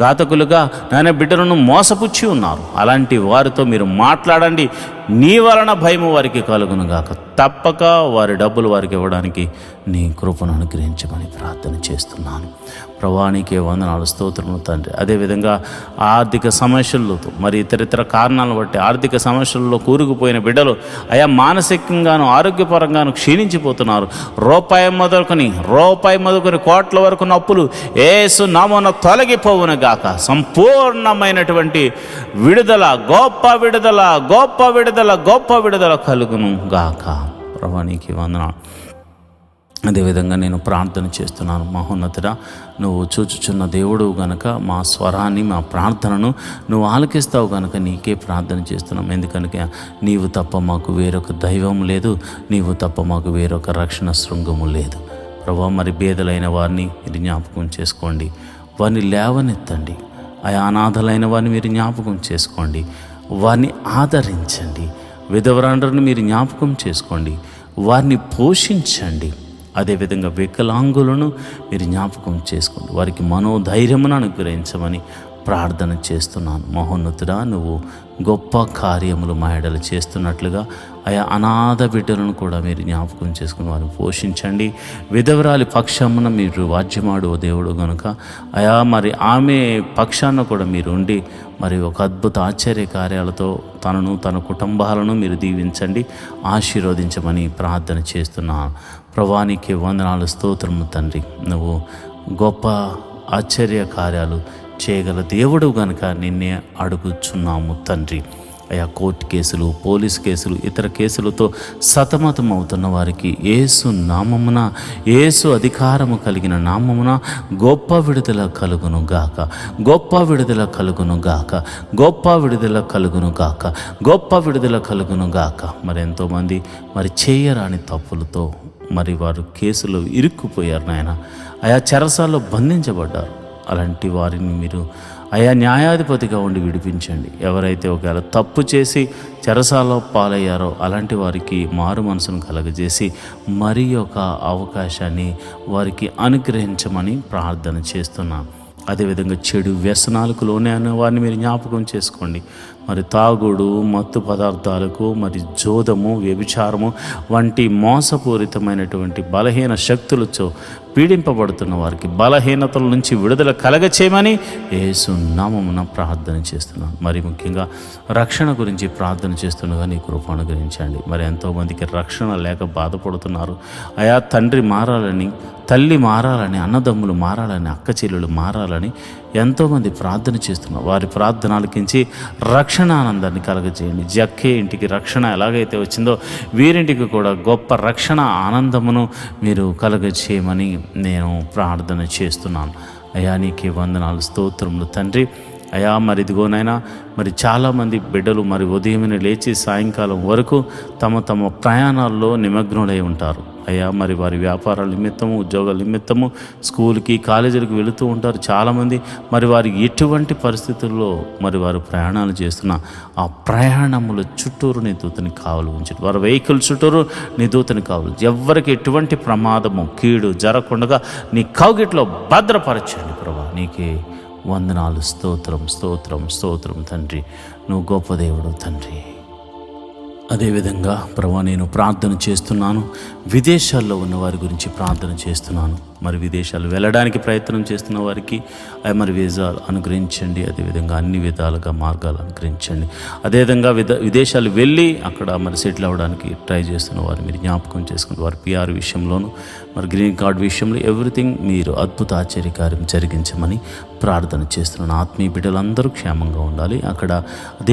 ఘాతకులుగా నాయన బిడ్డలను మోసపుచ్చి ఉన్నారు. అలాంటి వారితో మీరు మాట్లాడండి. నీ వలన భయము వారికి కలుగును గాక. తప్పక వారి డబ్బులు వారికి ఇవ్వడానికి నీ కృపను అనుగ్రహించమని ప్రార్థన చేస్తున్నాను. ప్రభువానికే వందనాలు, స్తోత్రములు తండ్రి. అదేవిధంగా ఆర్థిక సమస్యలతో మరి ఇతరితర కారణాలను బట్టి ఆర్థిక సమస్యల్లో కూరుకుపోయిన బిడ్డలు మానసికంగాను ఆరోగ్యపరంగాను క్షీణించిపోతున్నారు. రూపాయి మొదలుకొని కోట్ల వరకు నప్పులు యేసు నామమున తొలగిపోవును గాక. సంపూర్ణమైనటువంటి విడుదల, గొప్ప విడుదల కలుగును గాక. ప్రభువానికి వందనాలు. అదేవిధంగా నేను ప్రార్థన చేస్తున్నాను. మహోన్నతుడా, నువ్వు చూచుచున్న దేవుడు గనక మా స్వరాన్ని, మా ప్రార్థనను నువ్వు ఆలకిస్తావు గనక నీకే ప్రార్థన చేస్తున్నాం. ఎందుకనక నీవు తప్ప మాకు వేరొక దైవం లేదు, నీవు తప్ప మాకు వేరొక రక్షణ శృంగము లేదు. ప్రభా, మరి బేదలైన వారిని మీరు జ్ఞాపకం చేసుకోండి, వారిని లేవనెత్తండి. అనాథలైన వారిని మీరు జ్ఞాపకం చేసుకోండి, వారిని ఆదరించండి. విధవరాండ్రను మీరు జ్ఞాపకం చేసుకోండి, వారిని పోషించండి. అదేవిధంగా వికలాంగులను మీరు జ్ఞాపకం చేసుకోండి, వారికి మనోధైర్యమును అనుగ్రహించమని ప్రార్థన చేస్తున్నాను. మహోన్నతుడా, నువ్వు గొప్ప కార్యములు మా ఎడల చేస్తున్నట్లుగా అనాథ బిడ్డలను కూడా మీరు జ్ఞాపకం చేసుకుని వారిని పోషించండి. విధవరాలి పక్షమున మీరు వాద్యమాడు దేవుడు గనుక మరి ఆమె పక్షాన కూడా మీరు ఉండి మరి ఒక అద్భుత ఆశ్చర్య కార్యాలతో తనను, తన కుటుంబాలను మీరు దీవించండి, ఆశీర్వదించమని ప్రార్థన చేస్తున్నాను. ప్రభువానికి వందనాలు, స్తోత్రము తండ్రి. నువ్వు గొప్ప ఆశ్చర్య కార్యాలు చేయగల దేవుడు గనుక నిన్నే అడుగుచున్నాము తండ్రి. కోర్టు కేసులు, పోలీస్ కేసులు, ఇతర కేసులతో సతమతం అవుతున్న వారికి యేసు నామమున, యేసు అధికారము కలిగిన నామమున గొప్ప విడుదల కలుగును గాక, గొప్ప విడుదల కలుగును గాక, గొప్ప విడుదల కలుగును గాక, గొప్ప విడుదల కలుగును గాక. మరి ఎంతోమంది మరి చేయరాని తప్పులతో మరి వారు కేసులో ఇరుక్కుపోయారు నాయన, చెరసాల్లో బంధించబడ్డారు. అలాంటి వారిని మీరు న్యాయాధిపతిగా ఉండి విడిపించండి. ఎవరైతే ఒకవేళ తప్పు చేసి చెరసాలలో పాలయ్యారో అలాంటి వారికి మారు మనసును కలగజేసి మరి ఒక అవకాశాన్ని వారికి అనుగ్రహించమని ప్రార్థన చేస్తున్నాను. అదేవిధంగా చెడు వ్యసనాలకు లోనే అనే వారిని మీరు జ్ఞాపకం చేసుకోండి. మరి తాగుడు, మత్తు పదార్థాలకు, మరి జోదము, వ్యభిచారము వంటి మోసపూరితమైనటువంటి బలహీన శక్తులతో పీడింపబడుతున్న వారికి బలహీనతల నుంచి విడుదల కలగచేయమని యేసు నామమున ప్రార్థన చేస్తున్నాను. మరి ముఖ్యంగా రక్షణ గురించి ప్రార్థన చేస్తుండగా నీ కృప అనుగ్రహించండి. మరి ఎంతోమందికి రక్షణ లేక బాధపడుతున్నారు. తండ్రి మారాలని, తల్లి మారాలని, అన్నదమ్ములు మారాలని, అక్క చెల్లెలు మారాలని ఎంతోమంది ప్రార్థన చేస్తున్నారు. వారి ప్రార్థన ఆలకించి రక్షణ ఆనందాన్ని కలగజేయండి. జక్కే ఇంటికి రక్షణ ఎలాగైతే వచ్చిందో వీరింటికి కూడా గొప్ప రక్షణ ఆనందమును మీరు కలగజేయమని నేను ప్రార్థన చేస్తున్నాను. నీకే వందనాలు, స్తోత్రములు తండ్రి. మరి ఇదిగోనైనా మరి చాలామంది బిడ్డలు మరి ఉదయమే లేచి సాయంకాలం వరకు తమ ప్రయాణాల్లో నిమగ్నులై ఉంటారు. మరి వారి వ్యాపారాల నిమిత్తము, ఉద్యోగాల నిమిత్తము స్కూల్కి, కాలేజీలకు వెళుతూ ఉంటారు చాలామంది. మరి వారి ఎటువంటి పరిస్థితుల్లో మరి వారు ప్రయాణాలు చేస్తున్న ఆ ప్రయాణముల చుట్టూరు నీ దూతని కావలి ఉంచండి. వారి వెహికల్ చుట్టూరు నీ దూతని కావలి, ఎవరికి ఎటువంటి ప్రమాదము, కీడు జరగకుండా నీ కౌగిట్లో భద్రపరచండి. ప్రభా, నీకే వందనాలు, స్తోత్రం తండ్రి. నువ్వు గొప్ప దేవుడు తండ్రి. అదేవిధంగా ప్రభా, నేను ప్రార్థన చేస్తున్నాను. విదేశాల్లో ఉన్న వారి గురించి ప్రార్థన చేస్తున్నాను. మరి విదేశాలు వెళ్ళడానికి ప్రయత్నం చేస్తున్న వారికి మరి వీసాలు అనుగ్రహించండి. అదేవిధంగా అన్ని విధాలుగా మార్గాలు అనుగ్రహించండి. అదేవిధంగా విదేశాలు వెళ్ళి అక్కడ మరి సెటిల్ అవ్వడానికి ట్రై చేస్తున్న వారు మీరు జ్ఞాపకం చేసుకుని వారి PR విషయంలోను, మరి గ్రీన్ కార్డ్ విషయంలో ఎవ్రీథింగ్ మీరు అద్భుత ఆశ్చర్యకార్యం జరిగించమని ప్రార్థన చేస్తున్నాను. ఆత్మీయ బిడ్డలందరూ క్షేమంగా ఉండాలి. అక్కడ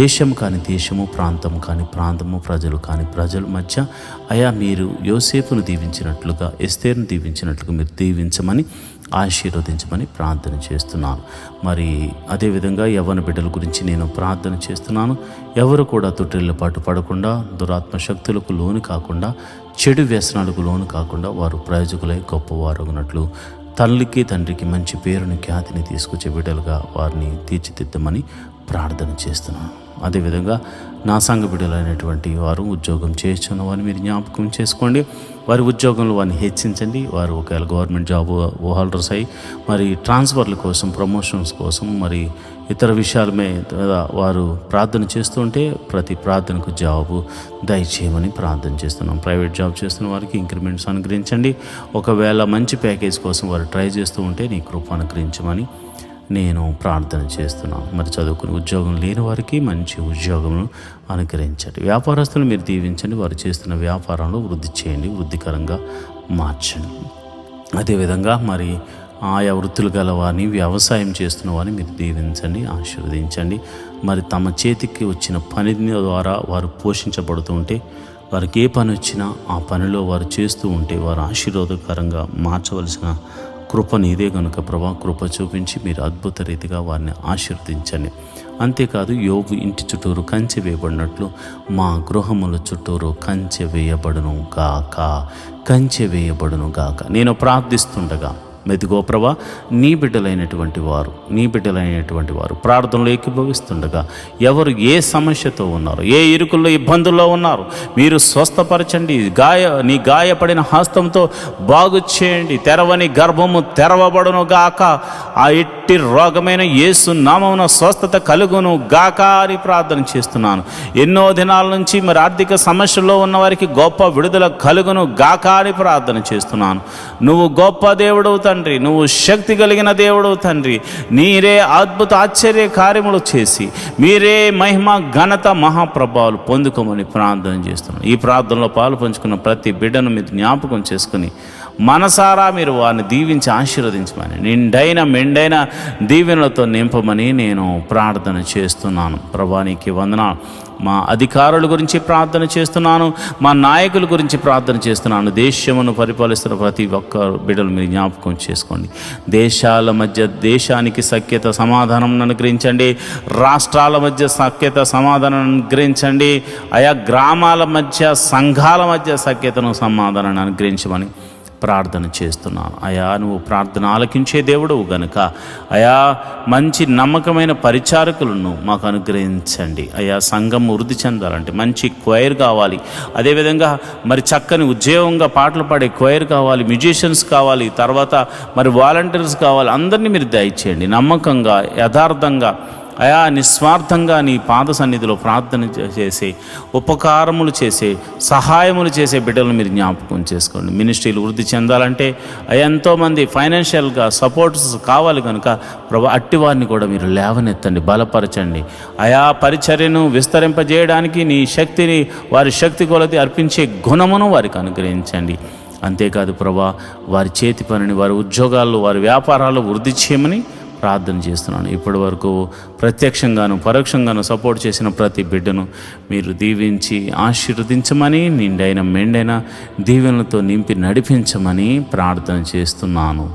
దేశం కాని దేశము, ప్రాంతం కాని ప్రాంతము, ప్రజలు కాని ప్రజల మధ్య మీరు యోసేపును దీవించినట్లుగా, ఎస్తేరును దీవించినట్లుగా మీరు దీవించమని, ఆశీర్వదించమని ప్రార్థన చేస్తున్నాను. మరి అదేవిధంగా యవ్వన బిడ్డల గురించి నేను ప్రార్థన చేస్తున్నాను. ఎవరు కూడా తొట్టిల్లపాటు పడకుండా, దురాత్మ శక్తులకు లోను కాకుండా, చెడు వ్యసనాలకు లోను కాకుండా వారు ప్రయోజకులై గొప్పవారగునట్లు తల్లికి తండ్రికి మంచి పేరుని, ఖ్యాతిని తీసుకొచ్చే బిడ్డలుగా వారిని తీర్చిదిద్దమని ప్రార్థన చేస్తున్నాను. అదేవిధంగా నా సంఘ బిడ్డలైనటువంటి వారు ఉద్యోగం చేస్తున్న వారిని మీరు జ్ఞాపకం చేసుకోండి. వారి ఉద్యోగంలో వారిని హెచ్చించండి. వారు ఒకవేళ గవర్నమెంట్ జాబ్ హోల్డర్స్ అయ్యి మరి ట్రాన్స్ఫర్ల కోసం, ప్రమోషన్స్ కోసం, మరి ఇతర విషయాల మీద వారు ప్రార్థన చేస్తూ ఉంటే ప్రతి ప్రార్థనకు జవాబు దయచేయమని ప్రార్థన చేస్తున్నాం. ప్రైవేట్ జాబ్ చేస్తున్న వారికి ఇంక్రిమెంట్స్ అనుగ్రహించండి. ఒకవేళ మంచి ప్యాకేజ్ కోసం వారు ట్రై చేస్తూ ఉంటే నీ కృప అనుగ్రహించమని నేను ప్రార్థన చేస్తున్నాను. మరి చదువుకుని ఉద్యోగం లేని వారికి మంచి ఉద్యోగమును అనుగ్రహించండి. వ్యాపారస్తులు మీరు దీవించండి. వారు చేస్తున్న వ్యాపారంలో వృద్ధి చేయండి, వృద్ధికరంగా మార్చండి. అదేవిధంగా మరి ఆయా వృత్తులు గల వారిని, వ్యవసాయం చేస్తున్న వారిని మీరు దీవించండి, ఆశీర్వదించండి. మరి తమ చేతికి వచ్చిన పని ద్వారా వారు పోషించబడుతూ ఉంటే, వారికి ఏ పని వచ్చినా ఆ పనిలో వారు చేస్తూ ఉంటే వారు ఆశీర్వాదకరంగా మార్చవలసిన కృప నీదే కనుక ప్రభా, కృప చూపించి మీరు అద్భుత రీతిగా వారిని ఆశీర్వదించండి. అంతేకాదు యోబు ఇంటి చుట్టూరు కంచె వేయబడినట్లు మా గృహముల చుట్టూరు కంచె వేయబడును గాక, కంచె వేయబడును గాక. నేను ప్రార్థిస్తుండగా మెదుగో ప్రభా, నీ బిడ్డలైనటువంటి వారు ప్రార్థనలో ఏకీభవిస్తుండగా ఎవరు ఏ సమస్యతో ఉన్నారు, ఏ ఇరుకుల్లో ఇబ్బందుల్లో ఉన్నారు, మీరు స్వస్థపరచండి. నీ గాయపడిన హస్తంతో బాగు చేయండి. తెరవని గర్భము తెరవబడును గాక. ఆ ఎట్టి రోగమైన యేసు నామమున స్వస్థత కలుగును గాక అని ప్రార్థన చేస్తున్నాను. ఎన్నో దినాల నుంచి మరి ఆర్థిక సమస్యల్లో ఉన్న వారికి గొప్ప విడుదల కలుగును గాక అని ప్రార్థన చేస్తున్నాను. నువ్వు గొప్ప దేవుడు తండ్రి, నువ్వు శక్తి కలిగిన దేవుడు తండ్రి. నీరే అద్భుత ఆశ్చర్య కార్యములు చేసి మీరే మహిమ ఘనత మహాప్రభావాలు పొందుకోమని ప్రార్థన చేస్తున్నాను. ఈ ప్రార్థనలో పాలు పంచుకున్న ప్రతి బిడ్డను మీరు జ్ఞాపకం చేసుకుని మనసారా మీరు వారిని దీవించి ఆశీర్వదించమని, నిండైన మెండైన దీవెనలతో నింపమని నేను ప్రార్థన చేస్తున్నాను. ప్రభా నీకు వందనాలు. మా అధికారుల గురించి ప్రార్థన చేస్తున్నాను, మా నాయకుల గురించి ప్రార్థన చేస్తున్నాను. దేశమును పరిపాలిస్తున్న ప్రతి ఒక్క బిడ్డలు మీరు జ్ఞాపకం చేసుకోండి. దేశాల మధ్య దేశానికి సఖ్యత సమాధానం అనుగ్రహించండి. రాష్ట్రాల మధ్య సఖ్యత సమాధానం అనుగ్రహించండి. ఆయా గ్రామాల మధ్య, సంఘాల మధ్య సఖ్యతను సమాధానాన్ని అనుగ్రహించమని ప్రార్థన చేస్తున్నాను. అయా నువ్వు ప్రార్థన ఆలకించే దేవుడవు గనుక అయా మంచి నమ్మకమైన పరిచారకులను మాకు అనుగ్రహించండి. అయా సంఘం వృద్ధి చెందాలంటే మంచి క్వైర్ కావాలి. అదేవిధంగా మరి చక్కని ఉద్యోగంగా పాటలు పాడే క్వైర్ కావాలి, మ్యూజిషియన్స్ కావాలి, తర్వాత మరి వాలంటీర్స్ కావాలి. అందరినీ మీరు దయచేయండి. నమ్మకంగా, యథార్థంగా, అయా నిస్వార్థంగా నీ పాద సన్నిధిలో ప్రార్థన చేసే, ఉపకారములు చేసే, సహాయములు చేసే బిడ్డలను మీరు జ్ఞాపకం చేసుకోండి. మినిస్ట్రీలు వృద్ధి చెందాలంటే ఎంతోమంది ఫైనాన్షియల్గా సపోర్ట్స్ కావాలి కనుక ప్రభు అట్టి వారిని కూడా మీరు లేవనెత్తండి, బలపరచండి. అయా పరిచర్యను విస్తరింపజేయడానికి నీ శక్తిని, వారి శక్తి కొలది అర్పించే గుణమును వారికి అనుగ్రహించండి. అంతేకాదు ప్రభా, వారి చేతి పనిని, వారి ఉద్యోగాల్లో, వారి వ్యాపారాలు వృద్ధి చేయమని ప్రార్థన చేస్తున్నాను. ఇప్పటి వరకు ప్రత్యక్షంగాను పరోక్షంగాను సపోర్ట్ చేసిన ప్రతి బిడ్డను మీరు దీవించి ఆశీర్వదించమని, నిండైన మెండైన దీవెనలతో నింపి నడిపించమని ప్రార్థన చేస్తున్నాను.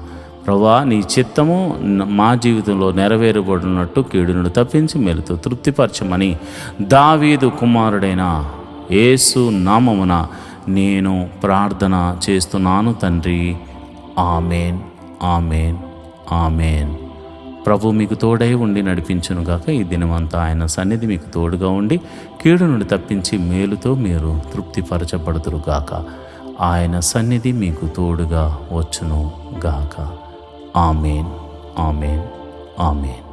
ప్రభా నీ చిత్తము మా జీవితంలో నెరవేరబడినట్టు కీడును తప్పించి మేలుతో తృప్తిపరచమని దావీదు కుమారుడైన యేసు నామమున నేను ప్రార్థన చేస్తున్నాను తండ్రి. Amen, amen, amen. ప్రభు మీకు తోడై ఉండి నడిపించునుగాక. ఈ దినమంతా ఆయన సన్నిధి మీకు తోడుగా ఉండి కీడు నుండి తప్పించి మేలుతో మీరు తృప్తిపరచబడుతురుగాక. ఆయన సన్నిధి మీకు తోడుగా వచ్చును గాక. Amen, amen, amen.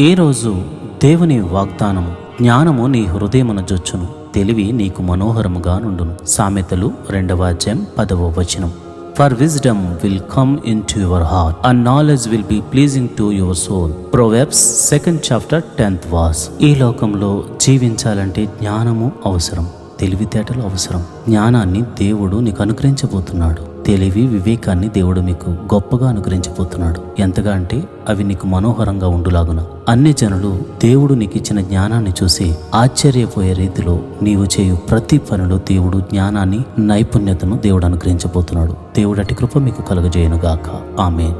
ఈరోజు దేవుని వాగ్దానము, జ్ఞానము నీ హృదయమున జొచ్చును, తెలివి నీకు మనోహరముగా నుండును. సామెతలు 2:10. For wisdom will come into your heart and knowledge will be pleasing to your soul. Proverbs 2:10. ఈ లోకంలో జీవించాలంటే జ్ఞానము అవసరం, తెలివితేటలు అవసరం. జ్ఞానాన్ని దేవుడు నీకు అనుగ్రహించబోతున్నాడు. తెలివి, వివేకాన్ని దేవుడు మీకు గొప్పగా అనుగ్రహించబోతున్నాడు. ఎంతగా అంటే అవి నీకు మనోహరంగా ఉండులాగున. అన్ని జనులు దేవుడు నీకు ఇచ్చిన జ్ఞానాన్ని చూసి ఆశ్చర్యపోయే రీతిలో నీవు చేయు ప్రతి పనిలో దేవుడు జ్ఞానాన్ని, నైపుణ్యతను దేవుడు అనుగ్రహించబోతున్నాడు. దేవుడు అటి కృప మీకు కలుగజేయునుగాక. ఆమేన్.